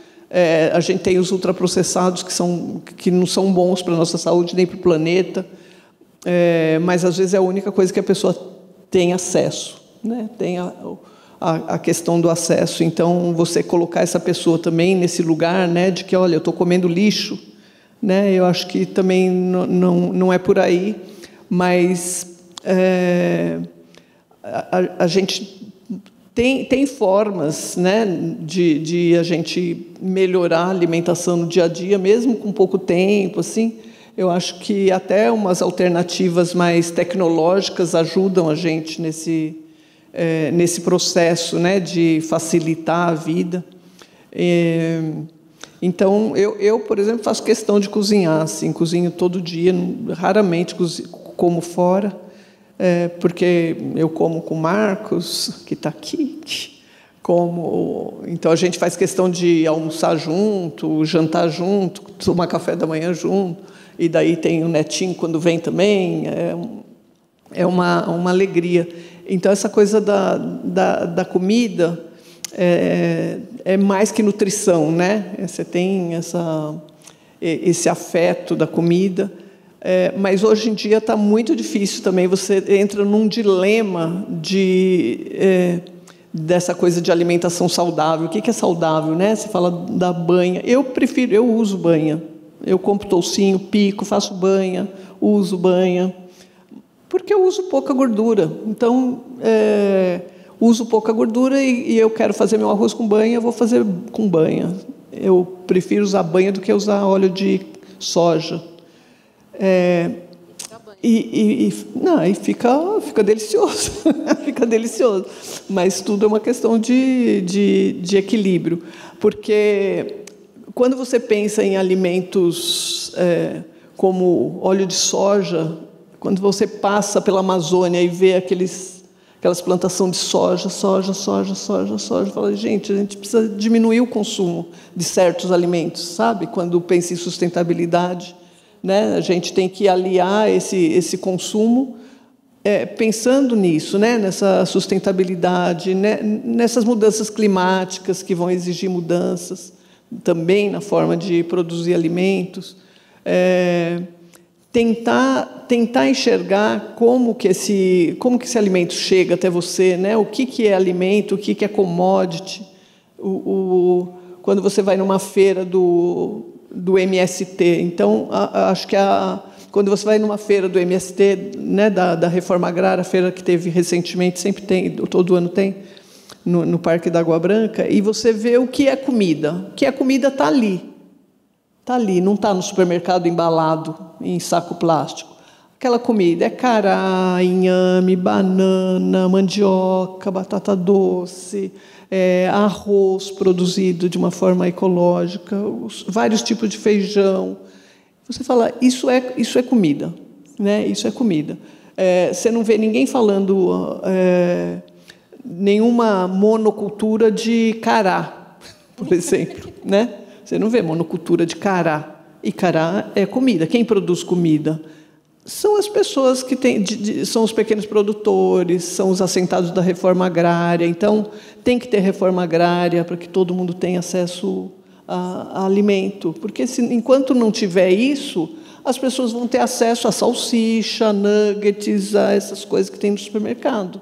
a gente tem os ultraprocessados que não são bons para a nossa saúde nem para o planeta, mas às vezes é a única coisa que a pessoa tem acesso, né? Tem a questão do acesso. Então, você colocar essa pessoa também nesse lugar, né, de que, olha, eu estou comendo lixo, né? Eu acho que também não é por aí, mas a gente tem formas, né, de a gente melhorar a alimentação no dia a dia, mesmo com pouco tempo, assim. Eu acho que até umas alternativas mais tecnológicas ajudam a gente nesse processo, né, de facilitar a vida. Então, eu, por exemplo, faço questão de cozinhar, assim, cozinho todo dia, raramente como fora, porque eu como com o Marcos, que está aqui, então a gente faz questão de almoçar junto, jantar junto, tomar café da manhã junto, e daí tem o netinho quando vem também, é uma alegria. Então, essa coisa da comida é mais que nutrição, né? Você tem esse afeto da comida, mas hoje em dia está muito difícil também. Você entra num dilema dessa coisa de alimentação saudável. O que é saudável, né? Você fala da banha. Eu uso banha. Eu compro toucinho, pico, faço banha, uso banha, porque eu uso pouca gordura. Então, uso pouca gordura e eu quero fazer meu arroz com banha, eu vou fazer com banha. Eu prefiro usar banha do que usar óleo de soja. E fica delicioso. Fica delicioso. Mas tudo é uma questão de equilíbrio. Porque quando você pensa em alimentos como óleo de soja, quando você passa pela Amazônia e vê aquelas plantações de soja, fala, gente, a gente precisa diminuir o consumo de certos alimentos, sabe? Quando pensa em sustentabilidade, né? A gente tem que aliar esse consumo pensando nisso, né? Nessa sustentabilidade, né? Nessas mudanças climáticas que vão exigir mudanças também na forma de produzir alimentos. Tentar enxergar como que esse alimento chega até você, né? O que é alimento, o que é commodity. Quando você vai numa feira do MST, então acho que quando você vai numa feira do MST, né, da Reforma Agrária, a feira que teve recentemente, sempre tem, todo ano tem, no Parque da Água Branca, e você vê o que é comida. O que é comida está ali. Está ali, não está no supermercado embalado em saco plástico. Aquela comida é cará, inhame, banana, mandioca, batata doce, arroz produzido de uma forma ecológica, vários tipos de feijão. Você fala, isso é comida, né? Isso é comida. Você não vê ninguém falando nenhuma monocultura de cará, por exemplo, né? Você não vê monocultura de cará. E cará é comida. Quem produz comida? São as pessoas que são os pequenos produtores, são os assentados da reforma agrária. Então, tem que ter reforma agrária para que todo mundo tenha acesso a alimento. Porque, enquanto não tiver isso, as pessoas vão ter acesso a salsicha, nuggets, a essas coisas que tem no supermercado,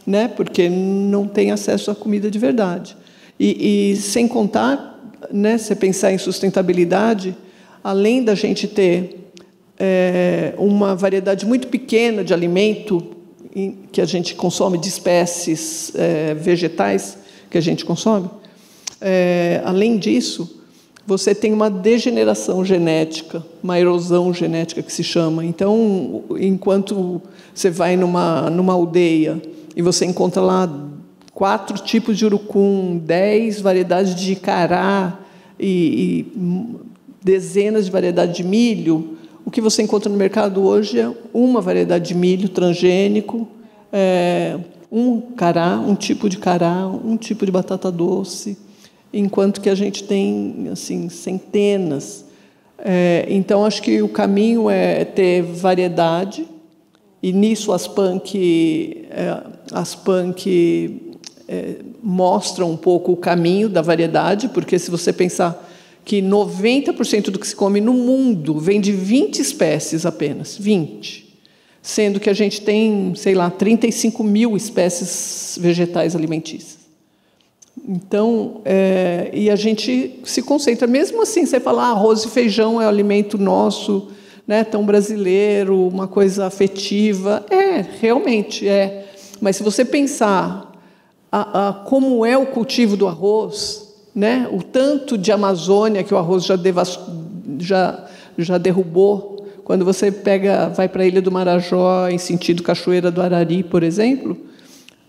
né? Porque não tem acesso à comida de verdade. E sem contar, né, se pensar em sustentabilidade, além da gente ter uma variedade muito pequena de alimento que a gente consome, de espécies vegetais que a gente consome, além disso, você tem uma degeneração genética, uma erosão genética que se chama. Então, enquanto você vai numa aldeia e você encontra lá 4 tipos de urucum, 10 variedades de cará e dezenas de variedades de milho, o que você encontra no mercado hoje é uma variedade de milho transgênico um tipo de cará, um tipo de batata doce, enquanto que a gente tem assim centenas. Então, acho que o caminho é ter variedade, e nisso as punk mostram um pouco o caminho da variedade, porque se você pensar que 90% do que se come no mundo vem de 20 espécies apenas, 20, sendo que a gente tem, sei lá, 35 mil espécies vegetais alimentícias. Então, e a gente se concentra, mesmo assim, você fala, arroz e feijão é o alimento nosso, né, tão brasileiro, uma coisa afetiva. Realmente é. Mas se você pensar como é o cultivo do arroz, né, o tanto de Amazônia que o arroz já derrubou, quando você vai para a Ilha do Marajó, em sentido Cachoeira do Arari, por exemplo,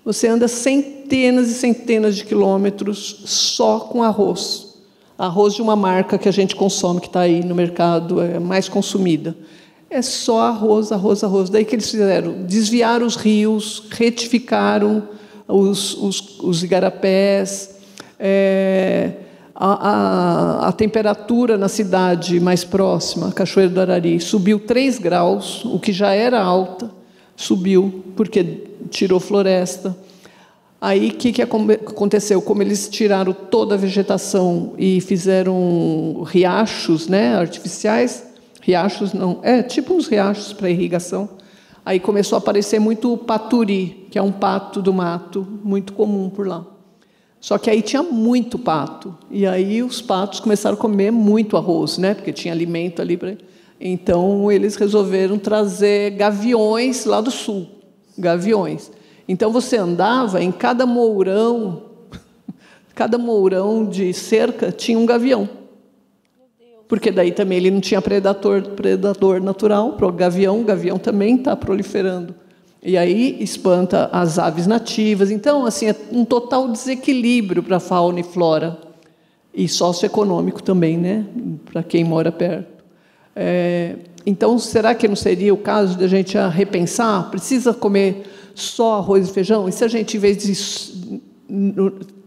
você anda centenas e centenas de quilômetros só com arroz. Arroz de uma marca que a gente consome, que está aí no mercado, é mais consumida. É só arroz, arroz, arroz. Daí que eles fizeram? Desviaram os rios, retificaram os igarapés. A temperatura na cidade mais próxima, Cachoeira do Arari, subiu 3 graus, o que já era alta, subiu, porque tirou floresta. Aí, o que aconteceu? Como eles tiraram toda a vegetação e fizeram riachos, né, artificiais, riachos não, tipo uns riachos para irrigação, aí começou a aparecer muito paturi, que é um pato do mato, muito comum por lá. Só que aí tinha muito pato, e aí os patos começaram a comer muito arroz, né, porque tinha alimento ali. Então, eles resolveram trazer gaviões lá do sul, gaviões. Então, você andava, em cada mourão de cerca tinha um gavião. Porque daí também ele não tinha predador natural para o gavião também está proliferando. E aí espanta as aves nativas. Então, assim, é um total desequilíbrio para a fauna e flora. E socioeconômico também, né, para quem mora perto. Então, será que não seria o caso de a gente repensar? Precisa comer só arroz e feijão? E se a gente, em vez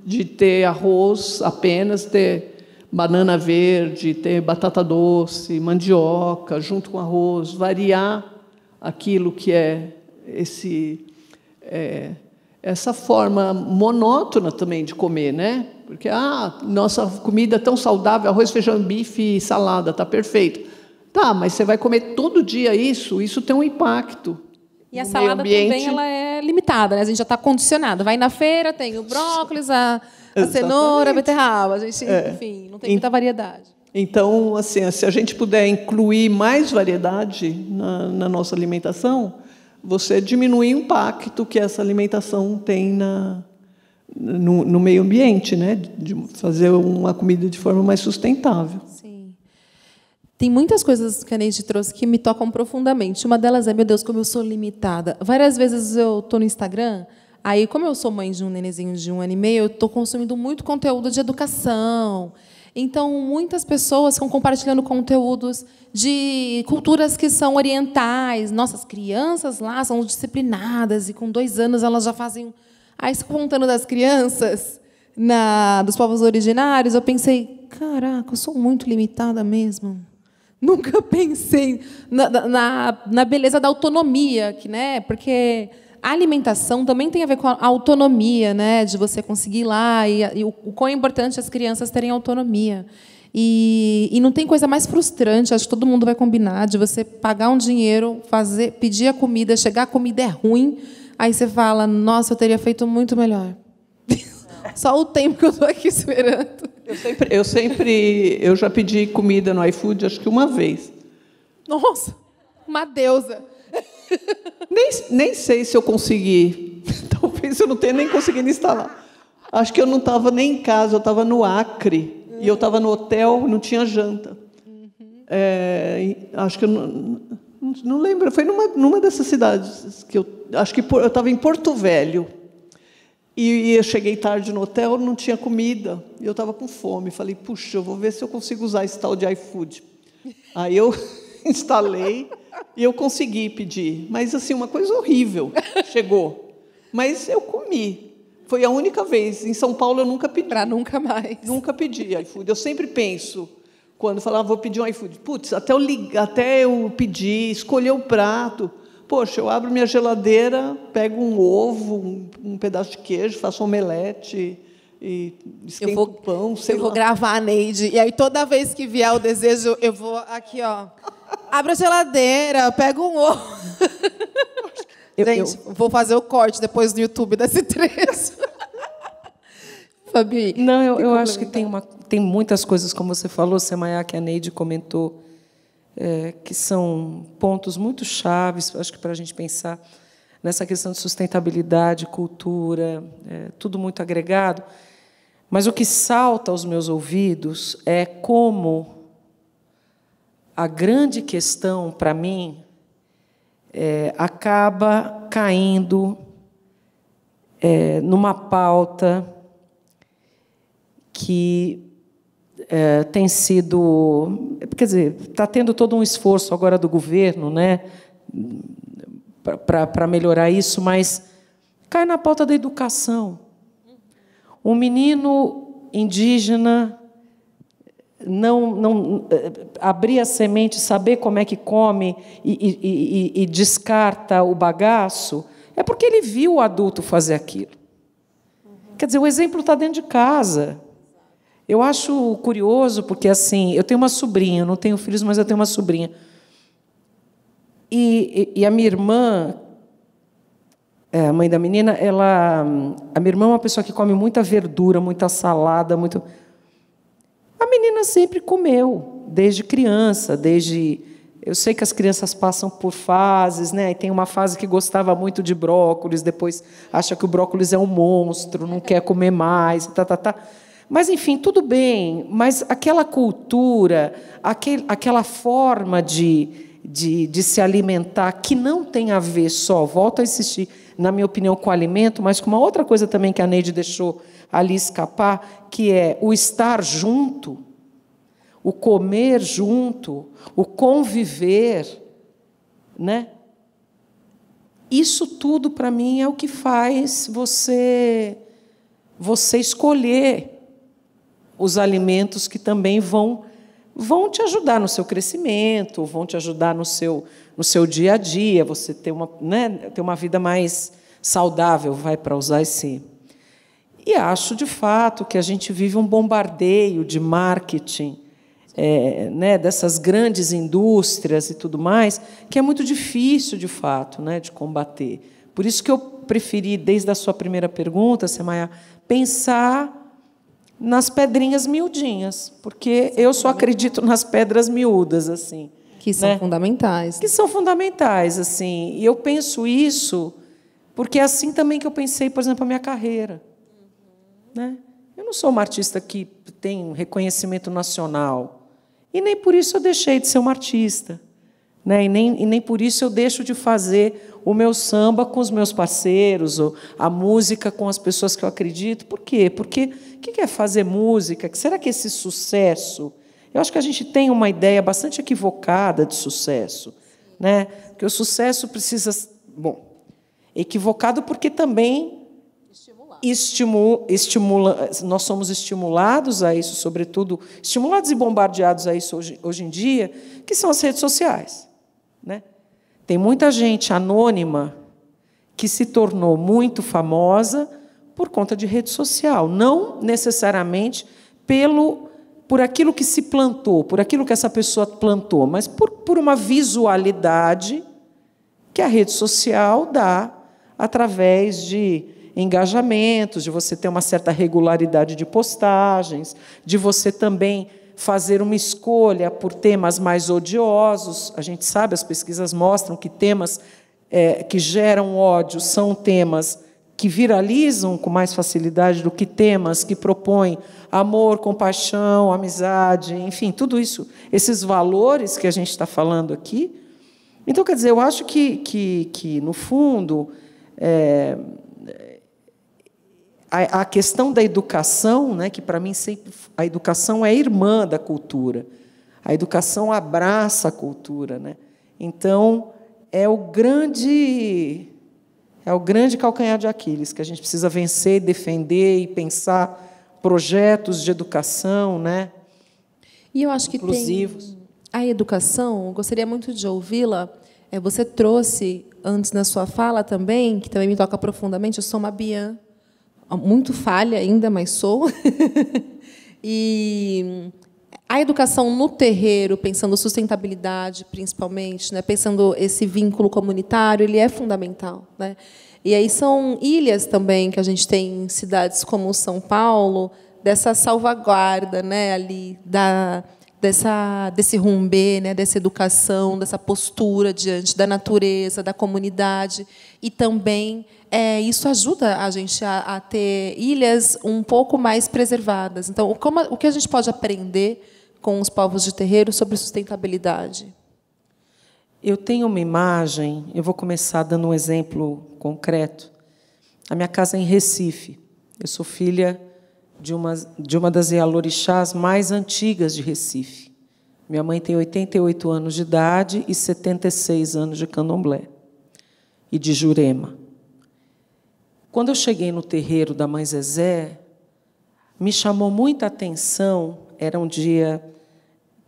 de ter arroz apenas, ter banana verde, ter batata doce, mandioca, junto com arroz, variar aquilo que é essa forma monótona também de comer, né? Porque nossa comida é tão saudável, arroz, feijão, bife e salada, está perfeito. Tá, mas você vai comer todo dia isso tem um impacto. E a salada também ela é limitada, né? A gente já está condicionado. Vai na feira, tem o brócolis, a cenoura, a beterraba. A gente, enfim, não tem muita variedade. Então, assim, se a gente puder incluir mais variedade na nossa alimentação, você diminui o impacto que essa alimentação tem no meio ambiente, né? De fazer uma comida de forma mais sustentável. Sim. Tem muitas coisas que a Neide trouxe que me tocam profundamente. Uma delas é, meu Deus, como eu sou limitada. Várias vezes eu estou no Instagram, aí, como eu sou mãe de um nenenzinho de 1 ano e meio, eu estou consumindo muito conteúdo de educação. Então, muitas pessoas estão compartilhando conteúdos de culturas que são orientais. Nossas crianças lá são disciplinadas e, com 2 anos, elas já fazem... Aí, contando das crianças dos povos originários, eu pensei, caraca, eu sou muito limitada mesmo. Nunca pensei na beleza da autonomia, né? Porque a alimentação também tem a ver com a autonomia, né? De você conseguir ir lá e o quão é importante as crianças terem autonomia. E não tem coisa mais frustrante, acho que todo mundo vai combinar, de você pagar um dinheiro, pedir a comida, chegar, a comida é ruim, aí você fala, nossa, eu teria feito muito melhor. Só o tempo que eu estou aqui esperando. Eu já pedi comida no iFood, acho que uma vez. Nossa, uma deusa. Nem sei se eu consegui. Talvez eu não tenha nem conseguido instalar. Acho que eu não estava nem em casa, eu estava no Acre. E eu estava no hotel, não tinha janta. Acho que eu não lembro. Foi numa dessas cidades que acho que eu estava em Porto Velho. E eu cheguei tarde no hotel, não tinha comida. E eu estava com fome. Falei, puxa, eu vou ver se eu consigo usar esse tal de iFood. Aí eu instalei e eu consegui pedir. Mas, assim, uma coisa horrível chegou. Mas eu comi. Foi a única vez. Em São Paulo eu nunca pedi. Para nunca mais. Nunca pedi iFood. Eu sempre penso, quando falava, vou pedir um iFood, putz, até eu pedir, escolher o prato. Poxa, eu abro minha geladeira, pego um ovo, um pedaço de queijo, faço um omelete e esquento o pão. Eu vou gravar a Neide. E aí, toda vez que vier o desejo, eu vou aqui, ó. Abre a geladeira, pega um ovo. Gente, vou fazer o corte depois no YouTube desse trecho. Fabi? Não, eu acho que tem muitas coisas, como você falou, Semaia, que a Neide comentou, que são pontos muito chaves, acho que para a gente pensar nessa questão de sustentabilidade, cultura, tudo muito agregado. Mas o que salta aos meus ouvidos é como a grande questão, para mim, acaba caindo numa pauta que tem sido... Quer dizer, está tendo todo um esforço agora do governo, né, para melhorar isso, mas cai na pauta da educação. Um menino indígena não abrir a semente, saber como é que come e descarta o bagaço, é porque ele viu o adulto fazer aquilo. Quer dizer, o exemplo está dentro de casa. Eu acho curioso, porque assim, eu tenho uma sobrinha, eu não tenho filhos, mas eu tenho uma sobrinha. E a minha irmã, a mãe da menina, a minha irmã é uma pessoa que come muita verdura, muita salada, muito... A menina sempre comeu, desde criança, Eu sei que as crianças passam por fases, né? E tem uma fase que gostava muito de brócolis, depois acha que o brócolis é um monstro, não quer comer mais, Mas, enfim, tudo bem, mas aquela cultura, aquela forma de se alimentar, que não tem a ver só, volto a insistir, na minha opinião, com o alimento, mas com uma outra coisa também que a Neide deixou ali escapar, que é o estar junto, o comer junto, o conviver, né? Isso tudo, para mim, é o que faz você escolher os alimentos que também vão te ajudar no seu crescimento, vão te ajudar no seu dia a dia, você ter uma vida mais saudável, para usar esse... E acho, de fato, que a gente vive um bombardeio de marketing, dessas grandes indústrias e tudo mais, que é muito difícil, de fato, de combater. Por isso que eu preferi, desde a sua primeira pergunta, Semaia, pensar nas pedrinhas miudinhas, porque eu só acredito nas pedras miúdas, assim, que são fundamentais. Que são fundamentais, assim. E eu penso isso porque é assim também que eu pensei, por exemplo, a minha carreira. Né? Eu não sou uma artista que tem reconhecimento nacional, e nem por isso eu deixei de ser uma artista, né? E nem por isso eu deixo de fazer o meu samba com os meus parceiros, ou a música com as pessoas que eu acredito. Por quê? Porque o que é fazer música? Será que esse sucesso... Eu acho que a gente tem uma ideia bastante equivocada de sucesso, né? Porque o sucesso precisa... Bom, equivocado porque também nós somos estimulados a isso, sobretudo, estimulados e bombardeados a isso hoje em dia, que são as redes sociais. Né? Tem muita gente anônima que se tornou muito famosa por conta de rede social, não necessariamente por aquilo que se plantou, por aquilo que essa pessoa plantou, mas por uma visualidade que a rede social dá através de engajamentos, de você ter uma certa regularidade de postagens, de você também fazer uma escolha por temas mais odiosos. A gente sabe, as pesquisas mostram que temas que geram ódio são temas que viralizam com mais facilidade do que temas que propõem amor, compaixão, amizade, enfim, tudo isso, esses valores que a gente está falando aqui. Então, quer dizer, eu acho que no fundo, a questão da educação, né, que, para mim, sempre a educação é irmã da cultura. A educação abraça a cultura. Né? Então, é É o grande calcanhar de Aquiles, que a gente precisa vencer, defender e pensar projetos de educação, né? E eu acho que inclusivos. Tem a educação, eu gostaria muito de ouvi-la. Você trouxe, antes na sua fala também, que também me toca profundamente, eu sou uma biã, muito falha ainda, mas sou. E a educação no terreiro, pensando sustentabilidade, principalmente, né, pensando esse vínculo comunitário, ele é fundamental, né? E aí são ilhas também que a gente tem em cidades como São Paulo, dessa salvaguarda, né, ali desse rumbê, né, dessa educação, dessa postura diante da natureza, da comunidade, e também isso ajuda a gente a ter ilhas um pouco mais preservadas. Então, o que a gente pode aprender com os povos de terreiro sobre sustentabilidade? Eu tenho uma imagem, eu vou começar dando um exemplo concreto. A minha casa é em Recife. Eu sou filha de uma das Ialorixás mais antigas de Recife. Minha mãe tem 88 anos de idade e 76 anos de candomblé e de Jurema. Quando eu cheguei no terreiro da Mãe Zezé, me chamou muita atenção, era um dia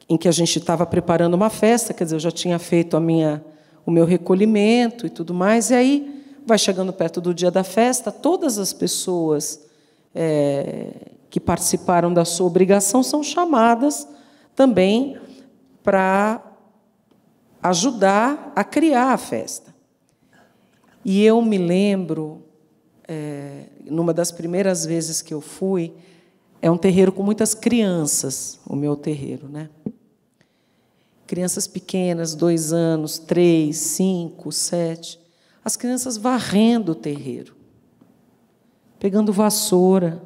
em que a gente estava preparando uma festa, quer dizer, eu já tinha feito o meu recolhimento e tudo mais, e aí vai chegando perto do dia da festa, todas as pessoas que participaram da sua obrigação são chamadas também para ajudar a criar a festa. E eu me lembro, numa das primeiras vezes que eu fui, é um terreiro com muitas crianças, o meu terreiro, né? Crianças pequenas, 2 anos, 3, 5, 7. As crianças varrendo o terreiro, pegando vassoura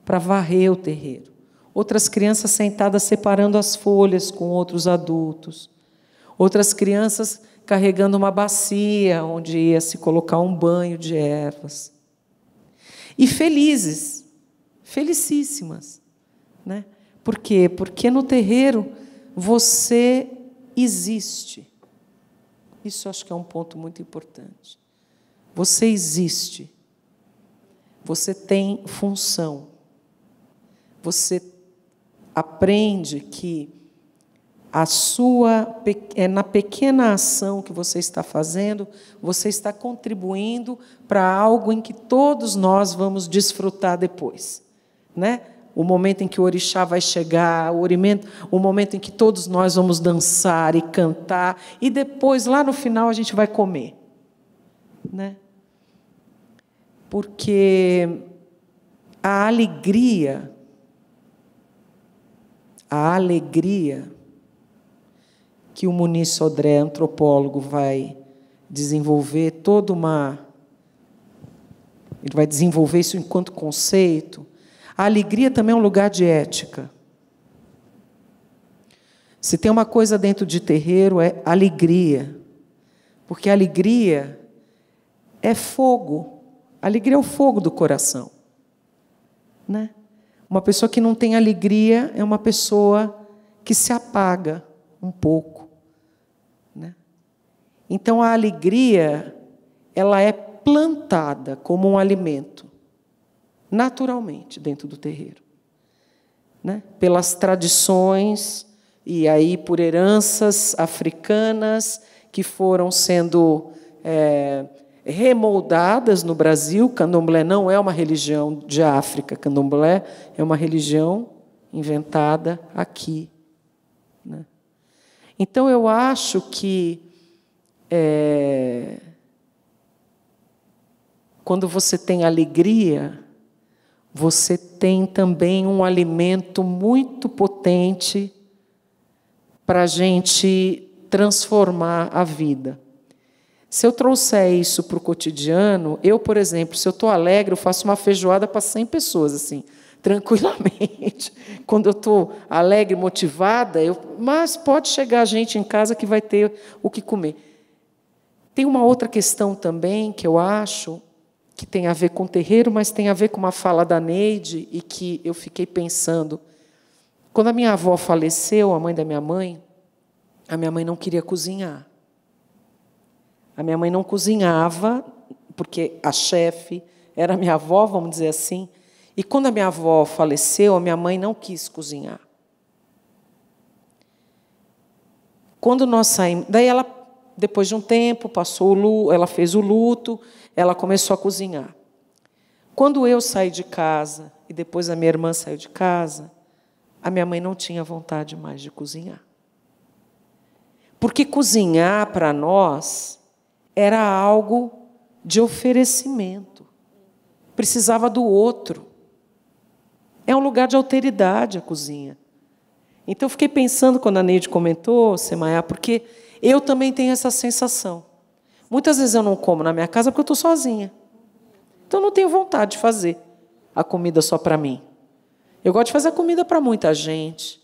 para varrer o terreiro. Outras crianças sentadas separando as folhas com outros adultos. Outras crianças carregando uma bacia onde ia se colocar um banho de ervas. E felizes, felicíssimas, né? Por quê? Porque no terreiro você existe. Isso eu acho que é um ponto muito importante. Você existe. Você tem função. Você aprende que na pequena ação que você está fazendo, você está contribuindo para algo em que todos nós vamos desfrutar depois, né? O momento em que o orixá vai chegar, o momento em que todos nós vamos dançar e cantar, e depois, lá no final, a gente vai comer, né? Porque a alegria que o Muniz Sodré, antropólogo, vai desenvolver ele vai desenvolver isso enquanto conceito. A alegria também é um lugar de ética. Se tem uma coisa dentro de terreiro, é alegria. Porque a alegria é fogo. A alegria é o fogo do coração, né? Uma pessoa que não tem alegria é uma pessoa que se apaga um pouco, né? Então, a alegria, ela é plantada como um alimento, naturalmente, dentro do terreiro, né? Pelas tradições, e aí por heranças africanas que foram sendo remoldadas no Brasil. Candomblé não é uma religião de África, candomblé é uma religião inventada aqui, né? Então, eu acho que quando você tem alegria, você tem também um alimento muito potente para a gente transformar a vida. Se eu trouxer isso para o cotidiano, eu, por exemplo, se eu estou alegre, eu faço uma feijoada para 100 pessoas, assim, tranquilamente. Quando eu estou alegre, motivada, mas pode chegar gente em casa que vai ter o que comer. Tem uma outra questão também que eu acho que tem a ver com o terreiro, mas tem a ver com uma fala da Neide e que eu fiquei pensando. Quando a minha avó faleceu, a mãe da minha mãe, a minha mãe não queria cozinhar. A minha mãe não cozinhava porque a chefe era minha avó, vamos dizer assim. E quando a minha avó faleceu, a minha mãe não quis cozinhar. Quando nós saímos, daí ela, depois de um tempo, ela fez o luto, ela começou a cozinhar. Quando eu saí de casa e depois a minha irmã saiu de casa, a minha mãe não tinha vontade mais de cozinhar. Porque cozinhar para nós era algo de oferecimento. Precisava do outro. É um lugar de alteridade a cozinha. Então, eu fiquei pensando quando a Neide comentou, Semaia, porque eu também tenho essa sensação. Muitas vezes eu não como na minha casa porque eu estou sozinha. Então, eu não tenho vontade de fazer a comida só para mim. Eu gosto de fazer a comida para muita gente,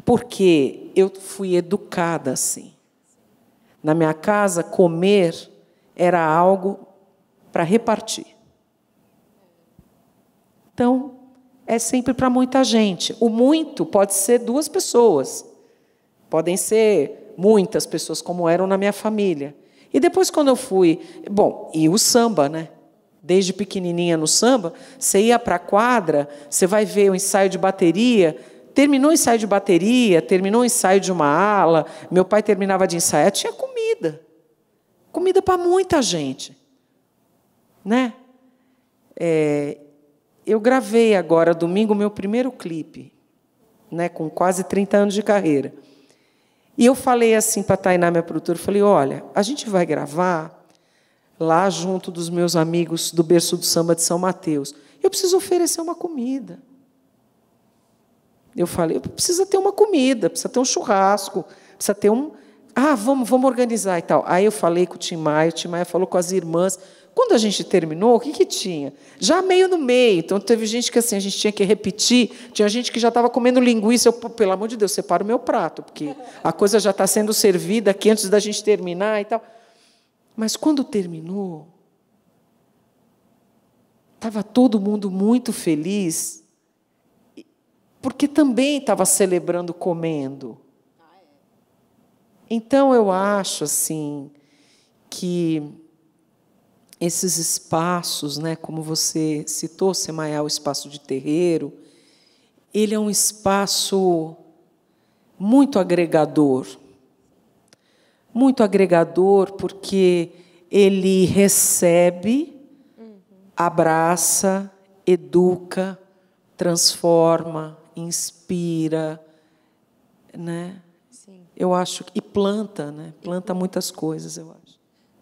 porque eu fui educada assim. Na minha casa, comer era algo para repartir. Então, é sempre para muita gente. O muito pode ser 2 pessoas. Podem ser muitas pessoas, como eram na minha família. E depois, quando eu fui... Bom, e o samba, né? Desde pequenininha no samba, você ia para a quadra, você vai ver o ensaio de bateria. Terminou o ensaio de bateria, terminou o ensaio de uma ala, meu pai terminava de ensaiar, tinha comida. Comida para muita gente. Né? Eu gravei agora, domingo, o meu primeiro clipe, né, com quase 30 anos de carreira. E eu falei assim para a Tainá, minha produtora, falei, olha, a gente vai gravar lá junto dos meus amigos do Berço do Samba de São Mateus. Eu preciso oferecer uma comida. Eu falei, precisa ter uma comida, precisa ter um churrasco, precisa ter um... vamos organizar e tal. Aí eu falei com o Tim Maia falou com as irmãs. Quando a gente terminou, o que tinha? Já meio no meio. Então, teve gente que assim, a gente tinha que repetir. Tinha gente que já estava comendo linguiça. Eu, pelo amor de Deus, separa o meu prato, porque a coisa já está sendo servida aqui antes da gente terminar e tal. Mas, quando terminou, estava todo mundo muito feliz, porque também estava celebrando comendo. Então, eu acho assim, que esses espaços, né, como você citou, Semaia, o espaço de terreiro, ele é um espaço muito agregador. Muito agregador porque ele recebe, abraça, educa, transforma, inspira, né? Sim. Eu acho, e planta, né? Planta muitas coisas, eu acho.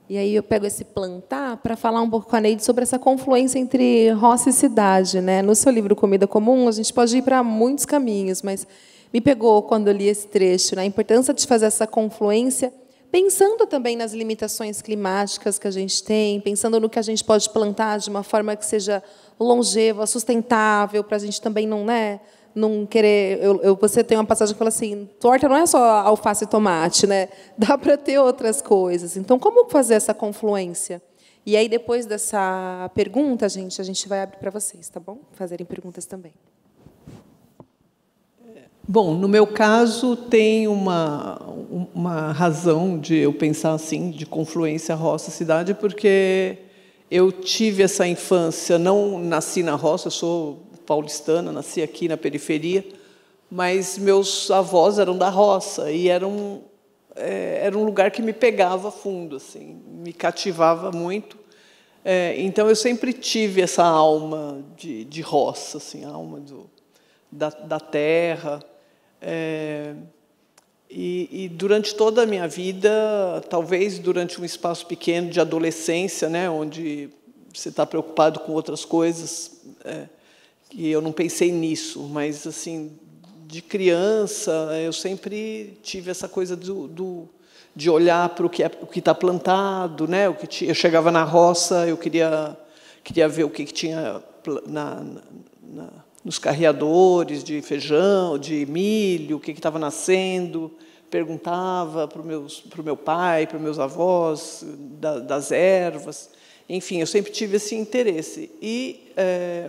E aí eu pego esse plantar para falar um pouco com a Neide sobre essa confluência entre roça e cidade, né? No seu livro Comida Comum, a gente pode ir para muitos caminhos, mas me pegou quando eu li esse trecho, né? A importância de fazer essa confluência, pensando também nas limitações climáticas que a gente tem, pensando no que a gente pode plantar de uma forma que seja longeva, sustentável, para a gente também não, né, não querer... Você tem uma passagem que fala assim, torta não é só alface e tomate, né? Dá para ter outras coisas. Então, como fazer essa confluência? E aí, depois dessa pergunta, a gente vai abrir para vocês, tá bom? Fazerem perguntas também. Bom, no meu caso, tem uma razão de eu pensar assim, de confluência roça-cidade, porque eu tive essa infância, não nasci na roça, eu sou paulistana, nasci aqui na periferia, mas meus avós eram da roça e era um lugar que me pegava fundo, assim, me cativava muito. Então, eu sempre tive essa alma de roça, assim, a alma da terra. E durante toda a minha vida, talvez durante um espaço pequeno de adolescência, né, onde você está preocupado com outras coisas, que eu não pensei nisso, mas assim, de criança, eu sempre tive essa coisa de olhar para o que está plantado, né? Eu chegava na roça, eu queria ver o que tinha nos carreadores de feijão, de milho, o que estava nascendo, perguntava para o meu pai, para os meus avós, das ervas. Enfim, eu sempre tive esse interesse.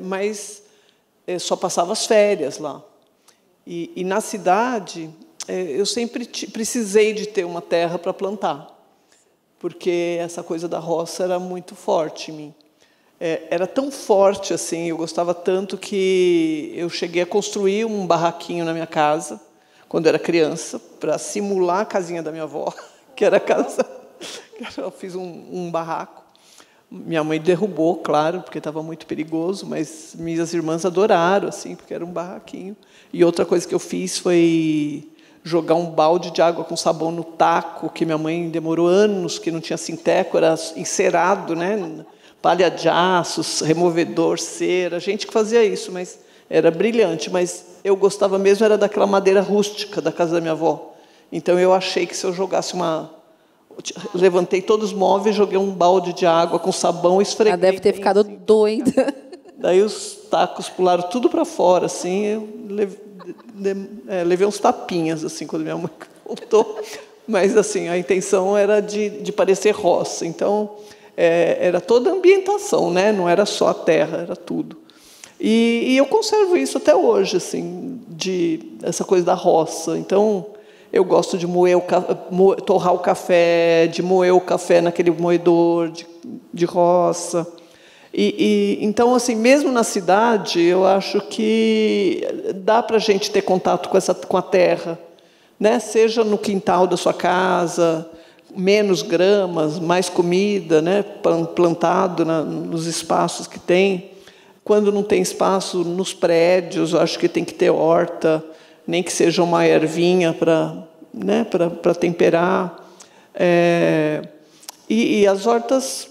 Mas só passava as férias lá. E na cidade, eu sempre precisei de ter uma terra para plantar, porque essa coisa da roça era muito forte em mim. Era tão forte assim, eu gostava tanto que eu cheguei a construir um barraquinho na minha casa, quando eu era criança, para simular a casinha da minha avó, que era a casa. Eu fiz um barraco. Minha mãe derrubou, claro, porque estava muito perigoso, mas minhas irmãs adoraram, assim, porque era um barraquinho. E outra coisa que eu fiz foi jogar um balde de água com sabão no taco, que minha mãe demorou anos, que não tinha sinteco, era encerado, né? Palha de aços, removedor, cera, gente que fazia isso, mas era brilhante. Mas eu gostava mesmo era daquela madeira rústica da casa da minha avó. Então eu achei que se eu jogasse levantei todos os móveis, joguei um balde de água com sabão e esfreguei. Ela deve ter ficado assim, doida. Daí os tacos pularam tudo para fora, assim. Eu levei uns tapinhas, assim, quando minha mãe voltou. Mas, assim, a intenção era de parecer roça. Então, era toda a ambientação, né? Não era só a terra, era tudo. E eu conservo isso até hoje, assim, essa coisa da roça. Então, eu gosto de torrar o café, de moer o café naquele moedor de roça. Então, assim, mesmo na cidade, eu acho que dá para a gente ter contato com a terra, né? Seja no quintal da sua casa, menos gramas, mais comida, né? Plantado nos espaços que tem. Quando não tem espaço nos prédios, eu acho que tem que ter horta, nem que seja uma ervinha para temperar. E as hortas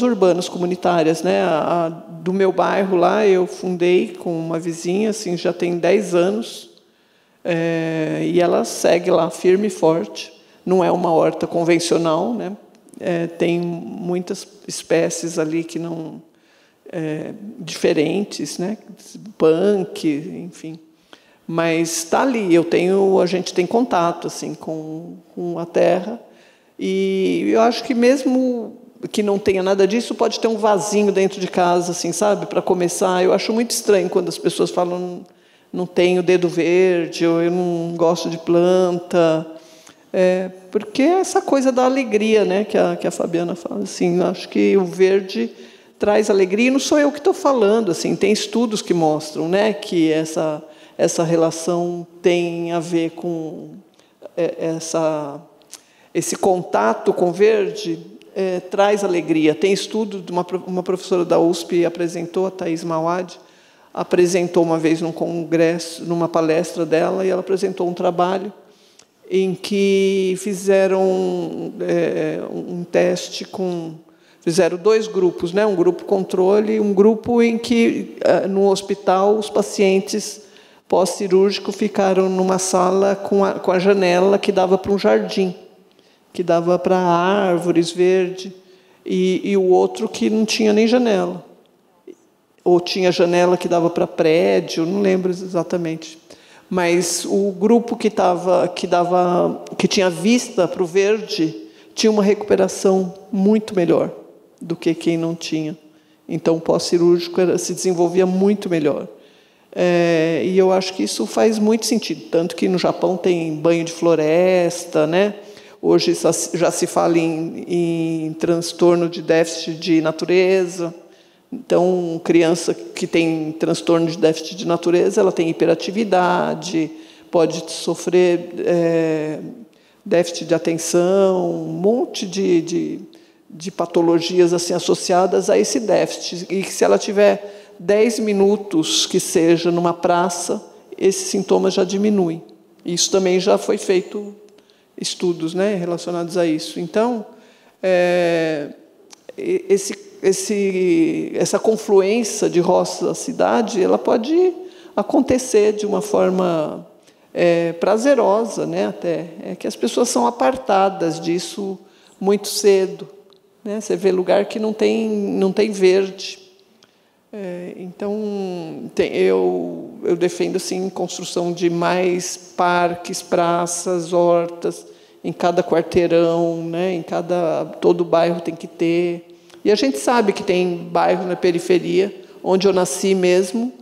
urbanas comunitárias, né? Do meu bairro lá, eu fundei com uma vizinha, assim, já tem 10 anos, e ela segue lá firme e forte. Não é uma horta convencional, né? Tem muitas espécies ali que não diferentes, né? Punk, enfim. Mas está ali. A gente tem contato assim com a terra, e eu acho que mesmo que não tenha nada disso, pode ter um vasinho dentro de casa, assim, sabe, para começar. Eu acho muito estranho quando as pessoas falam não tenho dedo verde, ou eu não gosto de planta, porque é essa coisa da alegria, né, que a Fabiana fala. Assim, eu acho que o verde traz alegria, e não sou eu que estou falando. Assim, tem estudos que mostram, né, que essa relação tem a ver com esse contato com o verde. Traz alegria. Tem estudo de uma professora da USP apresentou, a Thais Mawad, apresentou uma vez num congresso, numa palestra dela, e ela apresentou um trabalho em que fizeram um teste fizeram 2 grupos, né? Um grupo controle e um grupo em que, no hospital, os pacientes pós-cirúrgico ficaram numa sala com a janela que dava para um jardim, que dava para árvores verdes, e o outro que não tinha nem janela. Ou tinha janela que dava para prédio, não lembro exatamente. Mas o grupo que tinha vista para o verde tinha uma recuperação muito melhor do que quem não tinha. Então, o pós-cirúrgico se desenvolvia muito melhor. E eu acho que isso faz muito sentido. Tanto que no Japão tem banho de floresta, né? Hoje já se fala em transtorno de déficit de natureza. Então, criança que tem transtorno de déficit de natureza, ela tem hiperatividade, pode sofrer déficit de atenção, um monte de patologias assim associadas a esse déficit. E que, se ela tiver 10 minutos, que seja, numa praça, esses sintomas já diminuem. Isso também já foi feito estudos, né, relacionados a isso. Então, essa confluência de roça à cidade, ela pode acontecer de uma forma prazerosa, né, até. É que as pessoas são apartadas disso muito cedo, né? Você vê lugar que não tem verde. Então, eu defendo assim construção de mais parques, praças, hortas em cada quarteirão, né? Todo bairro tem que ter. E a gente sabe que tem bairro na periferia, onde eu nasci mesmo,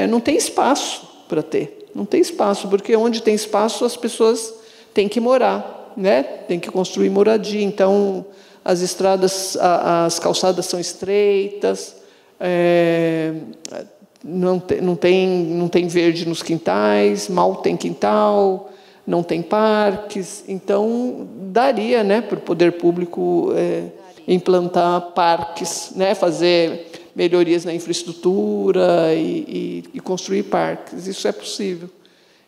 não tem espaço para ter. Não tem espaço, porque onde tem espaço as pessoas têm que morar. né? Tem que construir moradia. Então, as estradas, as calçadas são estreitas, não tem verde nos quintais, mal tem quintal, não tem parques. Então, daria, né, para o poder público implantar parques, né, fazer melhorias na infraestrutura e construir parques. Isso é possível.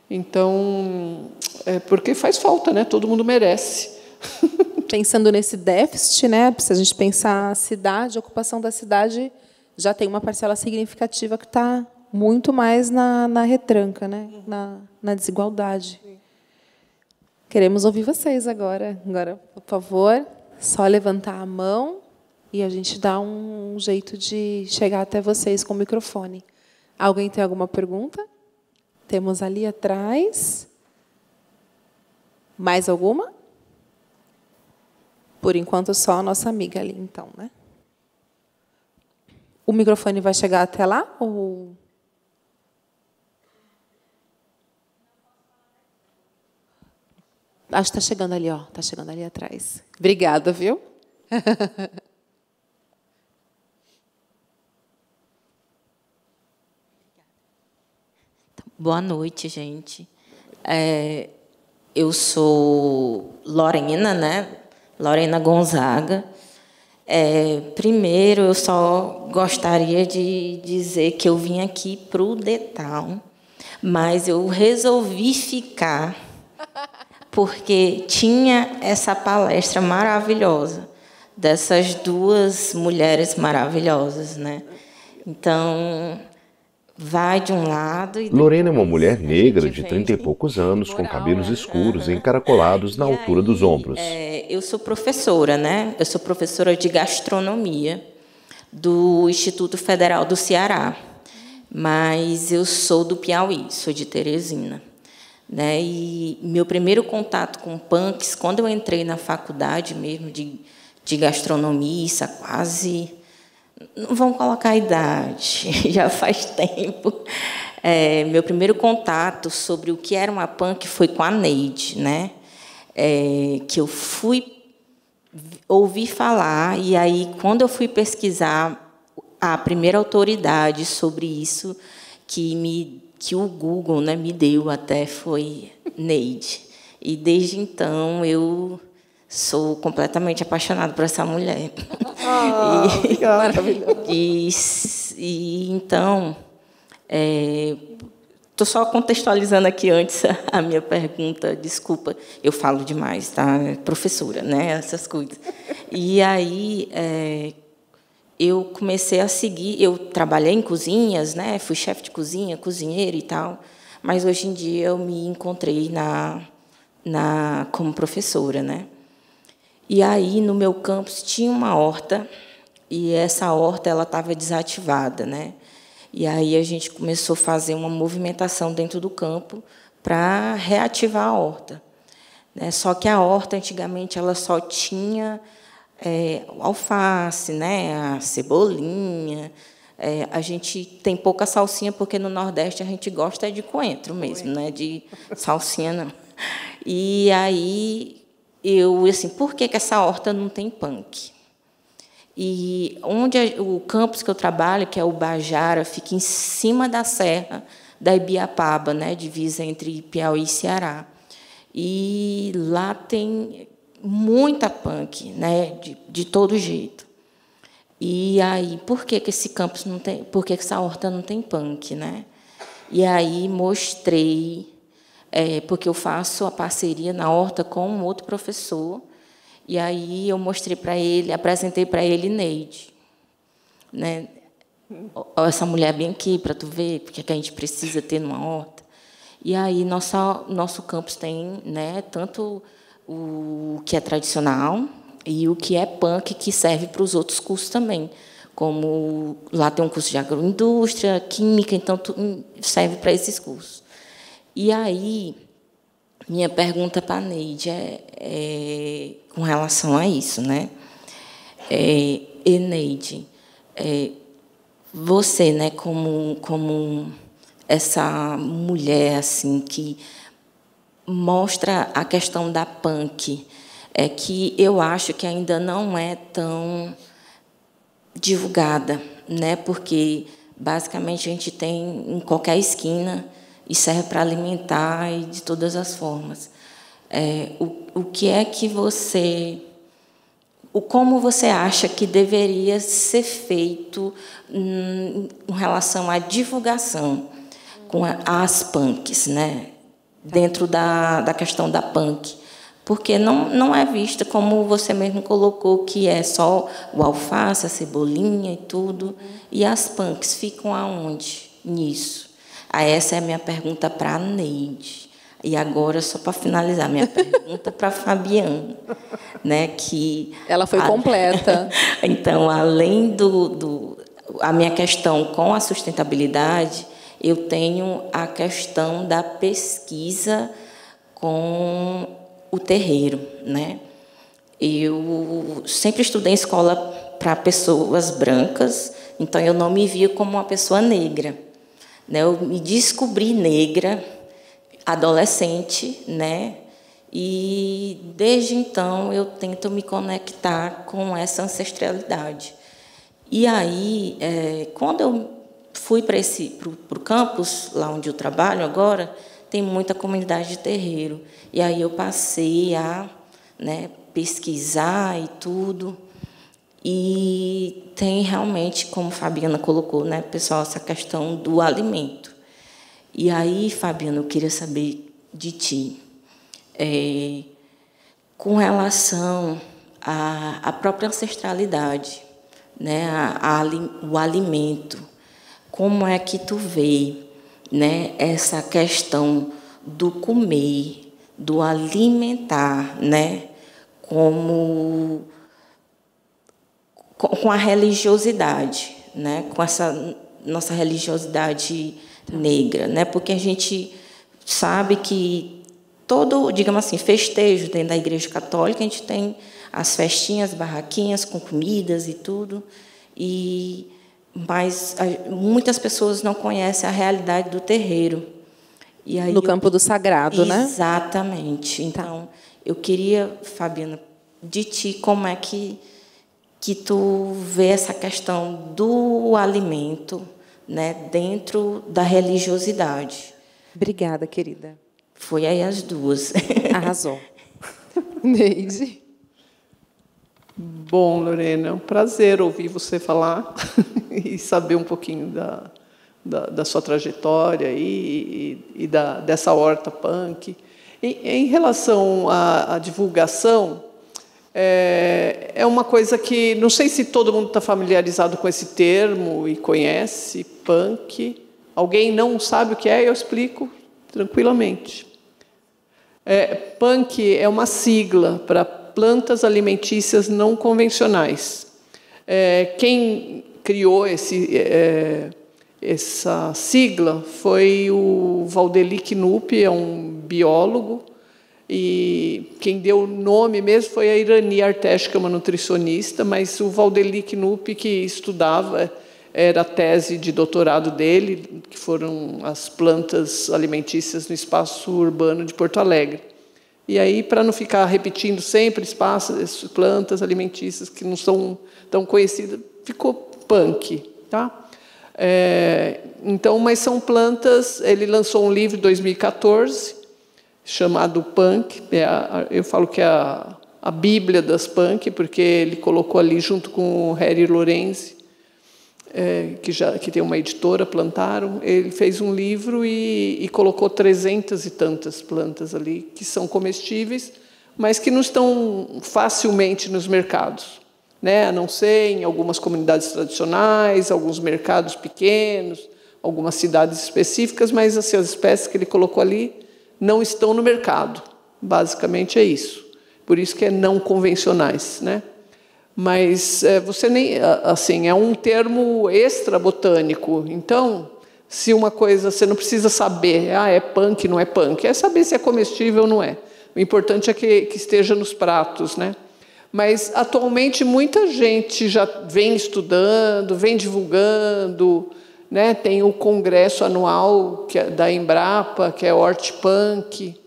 Então, porque faz falta, né? Todo mundo merece. Pensando nesse déficit, né? Se a gente pensar a cidade, a ocupação da cidade já tem uma parcela significativa que está muito mais na retranca, né? Na desigualdade. Queremos ouvir vocês agora. Agora, por favor, só levantar a mão e a gente dá um jeito de chegar até vocês com o microfone. Alguém tem alguma pergunta? Temos ali atrás. Mais alguma? Por enquanto, só a nossa amiga ali, então, né? O microfone vai chegar até lá? Ou... Acho que está chegando ali, ó. Está chegando ali atrás. Obrigada, viu? Boa noite, gente. Eu sou Lorena, né? Lorena Gonzaga. Primeiro, eu só gostaria de dizer que eu vim aqui para o Detal, mas eu resolvi ficar porque tinha essa palestra maravilhosa dessas duas mulheres maravilhosas, né? Então, vai de um lado e... Lorena é uma mulher negra de 30 e poucos anos, com cabelos escuros e encaracolados na altura dos ombros. Eu sou professora, né? Eu sou professora de gastronomia do Instituto Federal do Ceará, mas eu sou do Piauí, sou de Teresina, né? E meu primeiro contato com punks, quando eu entrei na faculdade mesmo de gastronomia, isso há quase... Não vamos colocar a idade, já faz tempo. Meu primeiro contato sobre o que era uma punk foi com a Neide, né? Que eu fui ouvir falar, e aí, quando eu fui pesquisar, a primeira autoridade sobre isso que o Google, né, me deu até foi Neide. E, desde então, eu sou completamente apaixonada por essa mulher. Obrigada. Então, estou só contextualizando aqui antes a minha pergunta. Desculpa, eu falo demais, tá? Professora, né? Essas coisas. E aí eu comecei a seguir. Eu trabalhei em cozinhas, né? Fui chefe de cozinha, cozinheira e tal. Mas hoje em dia eu me encontrei como professora, né? E aí, no meu campus, tinha uma horta, e essa horta ela estava desativada, né? E aí a gente começou a fazer uma movimentação dentro do campo para reativar a horta, né? Só que a horta, antigamente, ela só tinha alface, né? A cebolinha. A gente tem pouca salsinha, porque no Nordeste a gente gosta de coentro mesmo, né? De salsinha, não. E aí... assim, por que essa horta não tem punk? E o campus que eu trabalho, que é o Bajara, fica em cima da serra da Ibiapaba, né, divisa entre Piauí e Ceará. E lá tem muita punk, né, de todo jeito. E aí, por que esse campus não tem, por que essa horta não tem punk, né? E aí mostrei... porque eu faço a parceria na horta com um outro professor, e aí eu mostrei para ele, apresentei para ele Neide, né? Essa mulher bem aqui, para tu ver, porque que a gente precisa ter numa horta. E aí nosso campus tem, né, tanto o que é tradicional e o que é punk, que serve para os outros cursos também. Como lá tem um curso de agroindústria, química, então serve para esses cursos. E aí, minha pergunta para a Neide é com relação a isso, né? Neide, você, né, como essa mulher assim que mostra a questão da punk, que eu acho que ainda não é tão divulgada, né? Porque basicamente a gente tem em qualquer esquina e serve para alimentar e de todas as formas. O que é que como você acha que deveria ser feito em relação à divulgação com as punks, né? Dentro da questão da punk? Porque não é vista, como você mesmo colocou, que é só o alface, a cebolinha e tudo. E as punks ficam aonde nisso? Essa é a minha pergunta para a Neide. E agora, só para finalizar, minha pergunta para a Fabiana, né, que ela foi completa. Então, além a minha questão com a sustentabilidade, eu tenho a questão da pesquisa com o terreiro, né? Eu sempre estudei em escola para pessoas brancas, então eu não me via como uma pessoa negra, né? Eu me descobri negra adolescente, né? E desde então eu tento me conectar com essa ancestralidade. E aí, quando eu fui para o campus, lá onde eu trabalho agora, tem muita comunidade de terreiro. E aí eu passei a, né, pesquisar e tudo. E tem realmente, como a Fabiana colocou, né, pessoal, essa questão do alimento. E aí, Fabiana, eu queria saber de ti, com relação à própria ancestralidade, né, o alimento, como é que tu vê, né, essa questão do comer, do alimentar, né, com a religiosidade, né, com essa nossa religiosidade negra, né, porque a gente sabe que todo, digamos assim, festejo dentro da Igreja Católica, a gente tem as festinhas, barraquinhas com comidas e tudo, mas muitas pessoas não conhecem a realidade do terreiro. E aí no campo do sagrado, né? Exatamente. Então, eu queria, Fabiana, de ti, como é que tu vê essa questão do alimento, né, dentro da religiosidade. Obrigada, querida. Foi aí as duas. Arrasou. Neide. Bom, Lorena, é um prazer ouvir você falar e saber um pouquinho da sua trajetória e dessa horta punk. Em relação à divulgação, é uma coisa que, não sei se todo mundo está familiarizado com esse termo e conhece, punk. Alguém não sabe o que é, eu explico tranquilamente. Punk é uma sigla para plantas alimentícias não convencionais. Quem criou essa sigla foi o Valdeli Knupp, é um biólogo, e quem deu o nome mesmo foi a Irani Artesh, que é uma nutricionista, mas o Valdeli Knupp, que estudava, era a tese de doutorado dele, que foram as plantas alimentícias no espaço urbano de Porto Alegre. E aí, para não ficar repetindo sempre plantas alimentícias que não são tão conhecidas, ficou punk, tá? Então, mas são plantas. Ele lançou um livro em 2014 chamado Punk. Eu falo que é a Bíblia das punk, porque ele colocou ali junto com o Harry Lorenzi, que tem uma editora, Plantarum. Ele fez um livro e colocou 300 e tantas plantas ali, que são comestíveis, mas que não estão facilmente nos mercados, né? A não ser em algumas comunidades tradicionais, alguns mercados pequenos, algumas cidades específicas, mas assim, as espécies que ele colocou ali não estão no mercado. Basicamente é isso. Por isso que é não convencionais, né? Mas você nem assim, é um termo extra botânico. Então, se uma coisa você não precisa saber, é punk, não é punk, é saber se é comestível ou não é. O importante é que esteja nos pratos, né? Mas atualmente muita gente já vem estudando, vem divulgando, né? Tem o congresso anual da Embrapa, que é Hortipunk,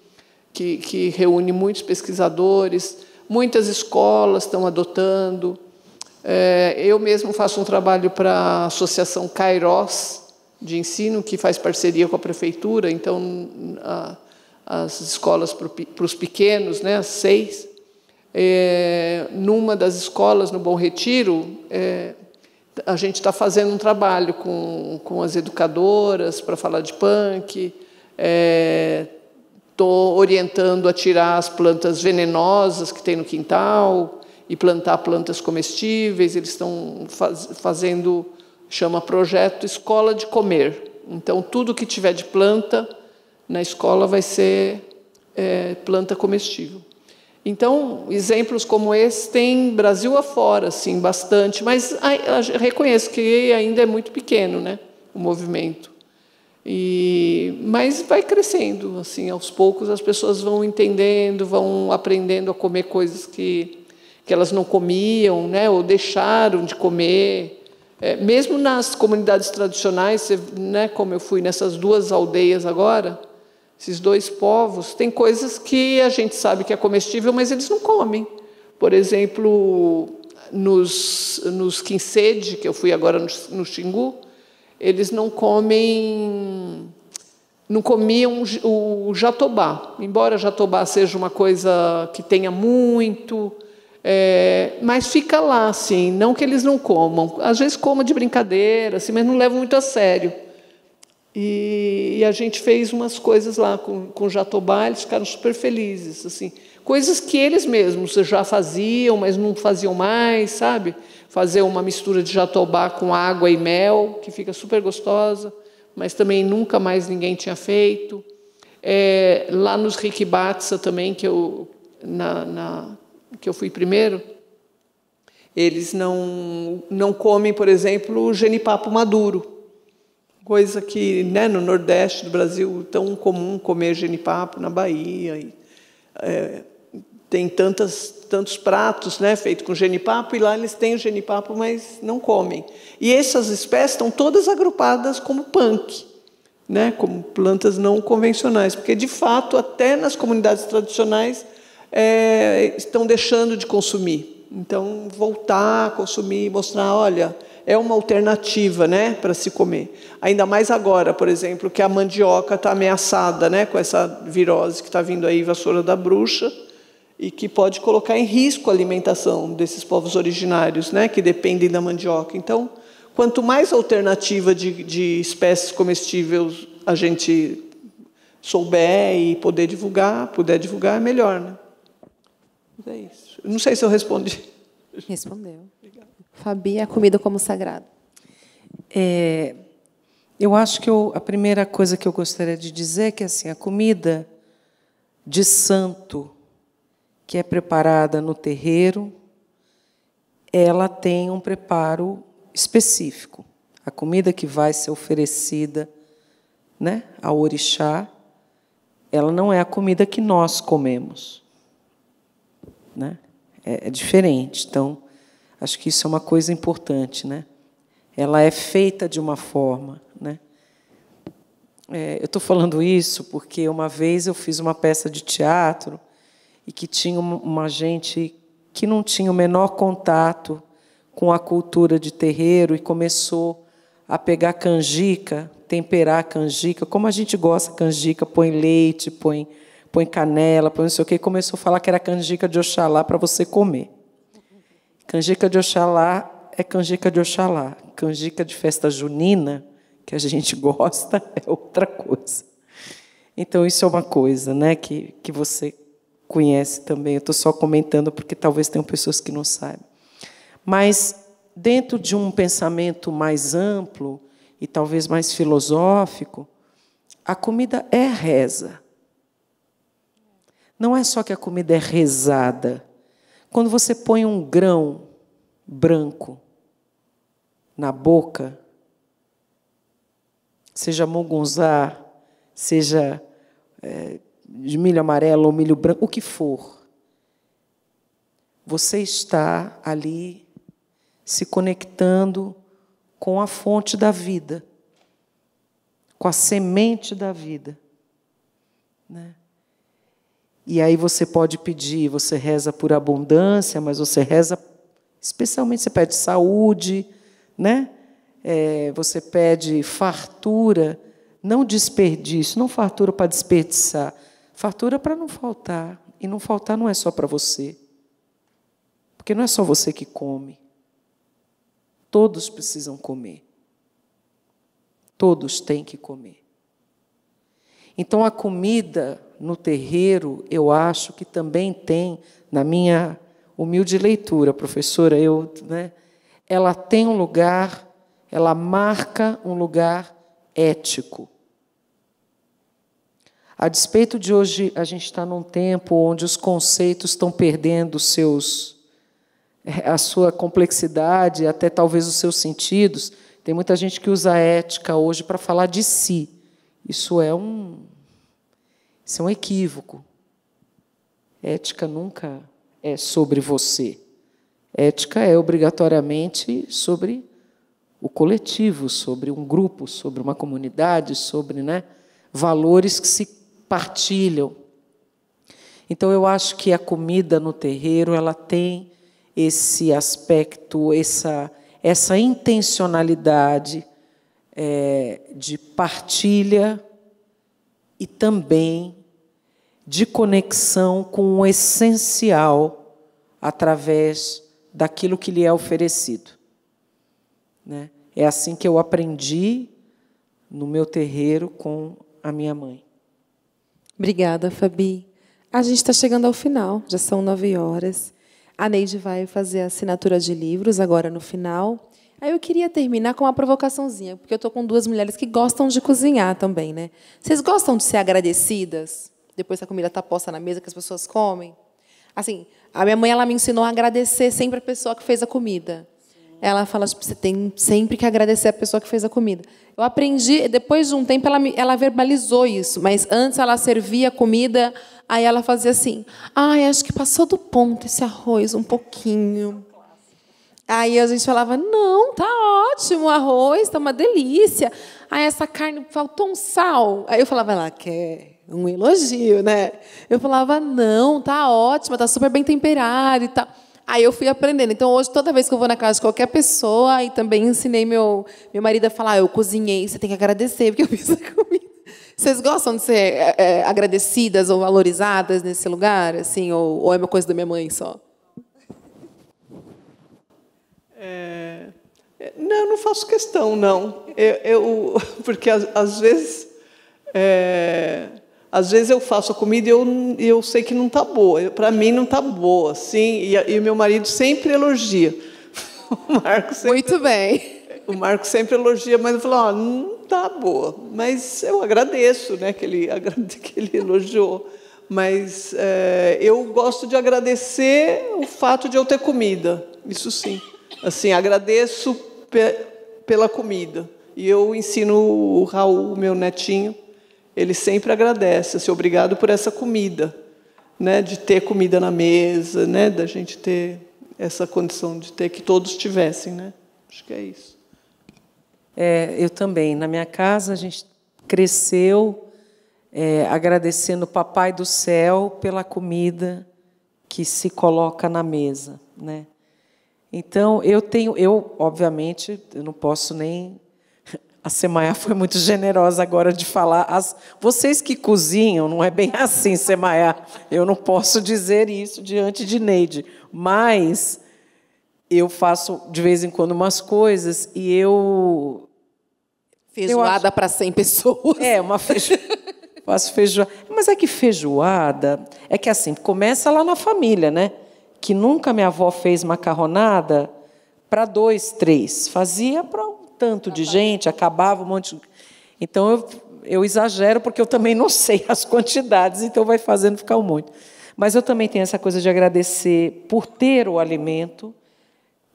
que reúne muitos pesquisadores, muitas escolas estão adotando. Eu mesmo faço um trabalho para a Associação Kairos de Ensino, que faz parceria com a prefeitura, então as escolas para os pequenos, né, as 6, numa das escolas, no Bom Retiro, a gente está fazendo um trabalho com as educadoras para falar de punk, estou orientando a tirar as plantas venenosas que tem no quintal e plantar plantas comestíveis. Eles estão fazendo, chama Projeto Escola de Comer. Então, tudo que tiver de planta na escola vai ser planta comestível. Então, exemplos como esse tem Brasil afora, sim, bastante, mas reconheço que ainda é muito pequeno, né, o movimento. Mas vai crescendo, assim, aos poucos as pessoas vão entendendo, vão aprendendo a comer coisas que elas não comiam, né, ou deixaram de comer. Mesmo nas comunidades tradicionais, né, como eu fui nessas 2 aldeias agora, esses 2 povos, tem coisas que a gente sabe que é comestível, mas eles não comem. Por exemplo, nos Quincede, que eu fui agora no Xingu, eles não comiam o jatobá. Embora jatobá seja uma coisa que tenha muito, mas fica lá, assim, não que eles não comam. Às vezes comam de brincadeira, assim, mas não levam muito a sério. E a gente fez umas coisas lá com jatobá, eles ficaram super felizes, assim, coisas que eles mesmos já faziam, mas não faziam mais, sabe? Fazer uma mistura de jatobá com água e mel, que fica super gostosa, mas também nunca mais ninguém tinha feito. Lá nos Rikibatsa também, que eu fui primeiro, eles não comem, por exemplo, o genipapo maduro. Coisa que, né, no Nordeste do Brasil, tão comum comer genipapo, na Bahia. Tem tantos pratos, né, feitos com genipapo, e lá eles têm o genipapo, mas não comem. E essas espécies estão todas agrupadas como punk, né, como plantas não convencionais, porque, de fato, até nas comunidades tradicionais estão deixando de consumir. Então, voltar a consumir, mostrar, olha, é uma alternativa, né, para se comer. Ainda mais agora, por exemplo, que a mandioca está ameaçada, né, com essa virose que está vindo aí, vassoura da bruxa, e que pode colocar em risco a alimentação desses povos originários, né, que dependem da mandioca. Então, quanto mais alternativa de espécies comestíveis a gente souber e puder divulgar, é melhor, né? Mas é isso. Não sei se eu respondi. Respondeu. Obrigada. Fabi, a comida como sagrado. Eu acho que a primeira coisa que eu gostaria de dizer é que, assim, a comida de santo que é preparada no terreiro, ela tem um preparo específico. A comida que vai ser oferecida, né, ao orixá, ela não é a comida que nós comemos, né? É diferente. Então, acho que isso é uma coisa importante, né? Ela é feita de uma forma, né? Eu estou falando isso porque uma vez eu fiz uma peça de teatro e que tinha uma gente que não tinha o menor contato com a cultura de terreiro e começou a pegar canjica, temperar a canjica, como a gente gosta de canjica, põe leite, põe canela, põe não sei o quê, e começou a falar que era canjica de Oxalá para você comer. Canjica de Oxalá é canjica de Oxalá. Canjica de festa junina, que a gente gosta, é outra coisa. Então, isso é uma coisa, né, que você conhece também. Eu estou só comentando porque talvez tenham pessoas que não saibam. Mas, dentro de um pensamento mais amplo e talvez mais filosófico, a comida é reza. Não é só que a comida é rezada. Quando você põe um grão branco na boca, seja mugunzá, seja de milho amarelo ou milho branco, o que for, você está ali se conectando com a fonte da vida, com a semente da vida, né? E aí você pode pedir, você reza por abundância, mas você reza, especialmente você pede saúde, né? Você pede fartura, não desperdício, não fartura para desperdiçar, fartura para não faltar. E não faltar não é só para você, porque não é só você que come. Todos precisam comer. Todos têm que comer. Então, a comida no terreiro, eu acho que também tem, na minha humilde leitura, professora, ela tem um lugar, ela marca um lugar ético. A despeito de hoje a gente está num tempo onde os conceitos estão perdendo a sua complexidade, até talvez os seus sentidos. Tem muita gente que usa a ética hoje para falar de si. Isso é um equívoco. Ética nunca é sobre você. Ética é obrigatoriamente sobre o coletivo, sobre um grupo, sobre uma comunidade, sobre, valores que se partilham. Então, eu acho que a comida no terreiro ela tem esse aspecto, essa intencionalidade de partilha e também de conexão com o essencial através daquilo que lhe é oferecido. É assim que eu aprendi no meu terreiro com a minha mãe. Obrigada, Fabi. A gente está chegando ao final, já são 9h. A Neide vai fazer a assinatura de livros agora no final. Aí eu queria terminar com uma provocaçãozinha, porque eu estou com 2 mulheres que gostam de cozinhar também, né? Vocês gostam de ser agradecidas depois que a comida está posta na mesa, que as pessoas comem? Assim, a minha mãe ela me ensinou a agradecer sempre a pessoa que fez a comida. Ela fala, você tem sempre que agradecer a pessoa que fez a comida. Eu aprendi, depois de um tempo, ela verbalizou isso, mas antes ela servia a comida, aí ela fazia assim, acho que passou do ponto esse arroz um pouquinho. Aí a gente falava, não, tá ótimo o arroz, tá uma delícia. Aí essa carne, faltou um sal. Aí eu falava, ela quer um elogio, né? Eu falava, não, tá ótima, tá super bem temperada e tal. Aí eu fui aprendendo. Então, hoje, toda vez que eu vou na casa de qualquer pessoa, e também ensinei meu marido a falar, eu cozinhei, você tem que agradecer, porque eu fiz a comida. Vocês gostam de ser agradecidas ou valorizadas nesse lugar? Assim, ou é uma coisa da minha mãe só? Não, eu não faço questão, não. Porque, às vezes eu faço a comida e eu sei que não está boa. Para mim, não está boa. Sim, e o meu marido sempre elogia. Muito bem. O Marco sempre elogia, mas eu falo, não está boa. Mas eu agradeço, que ele elogiou. Mas eu gosto de agradecer o fato de eu ter comida. Isso sim. Assim, agradeço pela comida. E eu ensino o Raul, meu netinho, ele sempre agradece, assim, obrigado por essa comida, de ter comida na mesa, da gente ter essa condição de ter, que todos tivessem, Acho que é isso. Eu também. Na minha casa, a gente cresceu agradecendo o Papai do Céu pela comida que se coloca na mesa, Então, obviamente, eu não posso nem... A Semaia foi muito generosa agora de falar. Vocês que cozinham, não é bem assim, Semaia. Eu não posso dizer isso diante de Neide. Mas eu faço, de vez em quando, umas coisas e eu... Feijoada para 100 pessoas. Faço feijoada. Mas é que feijoada... É que assim, começa lá na família, Que nunca minha avó fez macarronada para 2, 3. Fazia para um tanto de gente, acabava um monte de... Então, eu exagero, porque eu também não sei as quantidades, então vai fazendo ficar um monte. Mas eu também tenho essa coisa de agradecer por ter o alimento,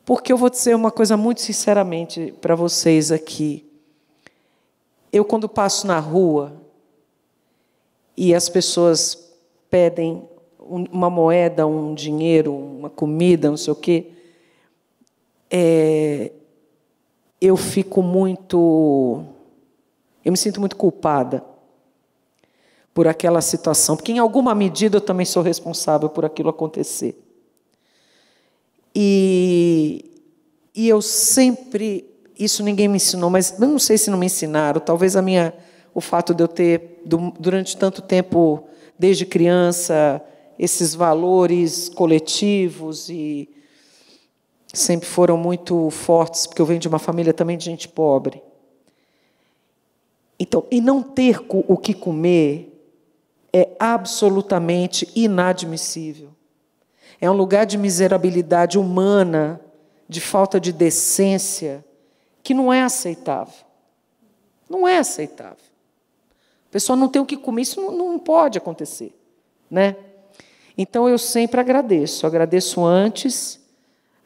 porque eu vou dizer uma coisa muito sinceramente para vocês aqui. Eu, quando passo na rua e as pessoas pedem uma moeda, um dinheiro, uma comida, não sei o quê, eu me sinto muito culpada, por aquela situação, porque em alguma medida eu também sou responsável por aquilo acontecer. E eu sempre, isso ninguém me ensinou, mas eu não sei se não me ensinaram, talvez o fato de eu ter, durante tanto tempo, desde criança, esses valores coletivos e sempre foram muito fortes, porque eu venho de uma família também de gente pobre. Então, e não ter o que comer é absolutamente inadmissível. É um lugar de miserabilidade humana, de falta de decência, que não é aceitável. Não é aceitável. A pessoa não tem o que comer, isso não pode acontecer, né? Então, eu sempre agradeço. Agradeço antes,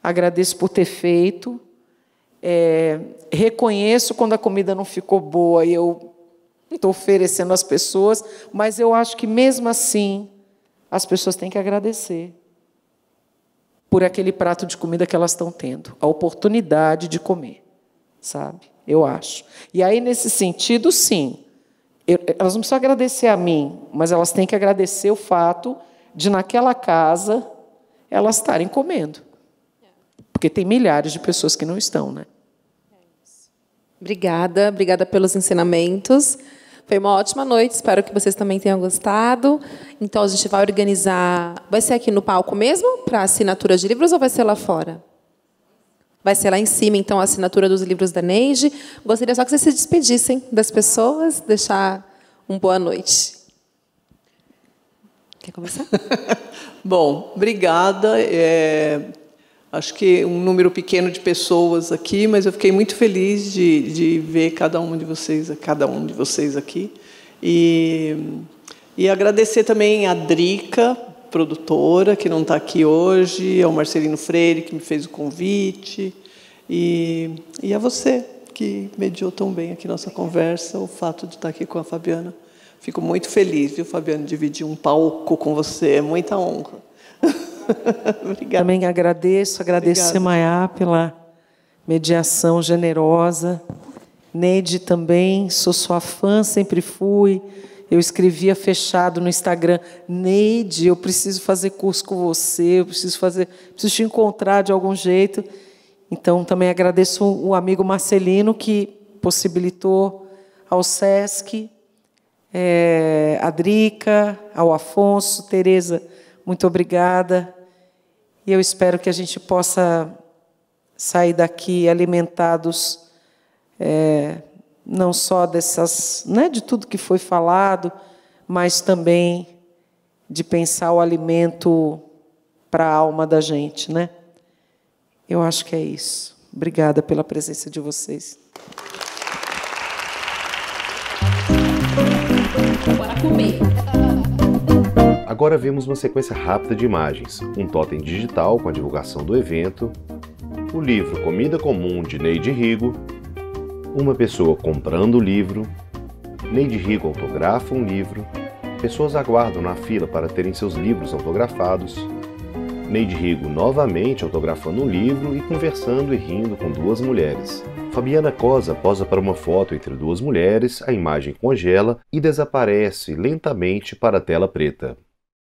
agradeço por ter feito, reconheço quando a comida não ficou boa e eu estou oferecendo às pessoas, mas eu acho que, mesmo assim, as pessoas têm que agradecer por aquele prato de comida que elas estão tendo, a oportunidade de comer, sabe? Eu acho. E aí, nesse sentido, sim, elas não precisam agradecer a mim, mas elas têm que agradecer o fato de, naquela casa, elas estarem comendo. Porque tem milhares de pessoas que não estão, né? Obrigada pelos ensinamentos. Foi uma ótima noite, espero que vocês também tenham gostado. Então, a gente vai organizar... Vai ser aqui no palco mesmo, para assinatura de livros, ou vai ser lá fora? Vai ser lá em cima, então, a assinatura dos livros da Neide. Gostaria só que vocês se despedissem das pessoas, deixar uma boa noite. Quer começar? Bom, obrigada. Acho que um número pequeno de pessoas aqui, mas eu fiquei muito feliz de ver cada um de vocês aqui. E agradecer também a Drica, produtora, que não está aqui hoje, ao Marcelino Freire, que me fez o convite, e a você, que mediou tão bem aqui nossa conversa, o fato de estar aqui com a Fabiana. Fico muito feliz, viu, Fabiana, de dividir um palco com você, é muita honra. Obrigada. Também agradeço Semayá pela mediação generosa. Neide também, sou sua fã, sempre fui. Eu escrevia fechado no Instagram: Neide, eu preciso fazer curso com você, eu preciso te encontrar de algum jeito. Então, também agradeço o amigo Marcelino, que possibilitou ao SESC, a Drica, ao Afonso, Tereza, muito obrigada. E eu espero que a gente possa sair daqui alimentados, não só de tudo que foi falado, mas também de pensar o alimento para a alma da gente, né? Eu acho que é isso. Obrigada pela presença de vocês. Bora comer. Agora vemos uma sequência rápida de imagens, um totem digital com a divulgação do evento, o livro Comida Comum, de Neide Rigo, uma pessoa comprando o livro, Neide Rigo autografa um livro, pessoas aguardam na fila para terem seus livros autografados, Neide Rigo novamente autografando um livro e conversando e rindo com duas mulheres. Fabiana Cosa posa para uma foto entre duas mulheres, a imagem congela e desaparece lentamente para a tela preta.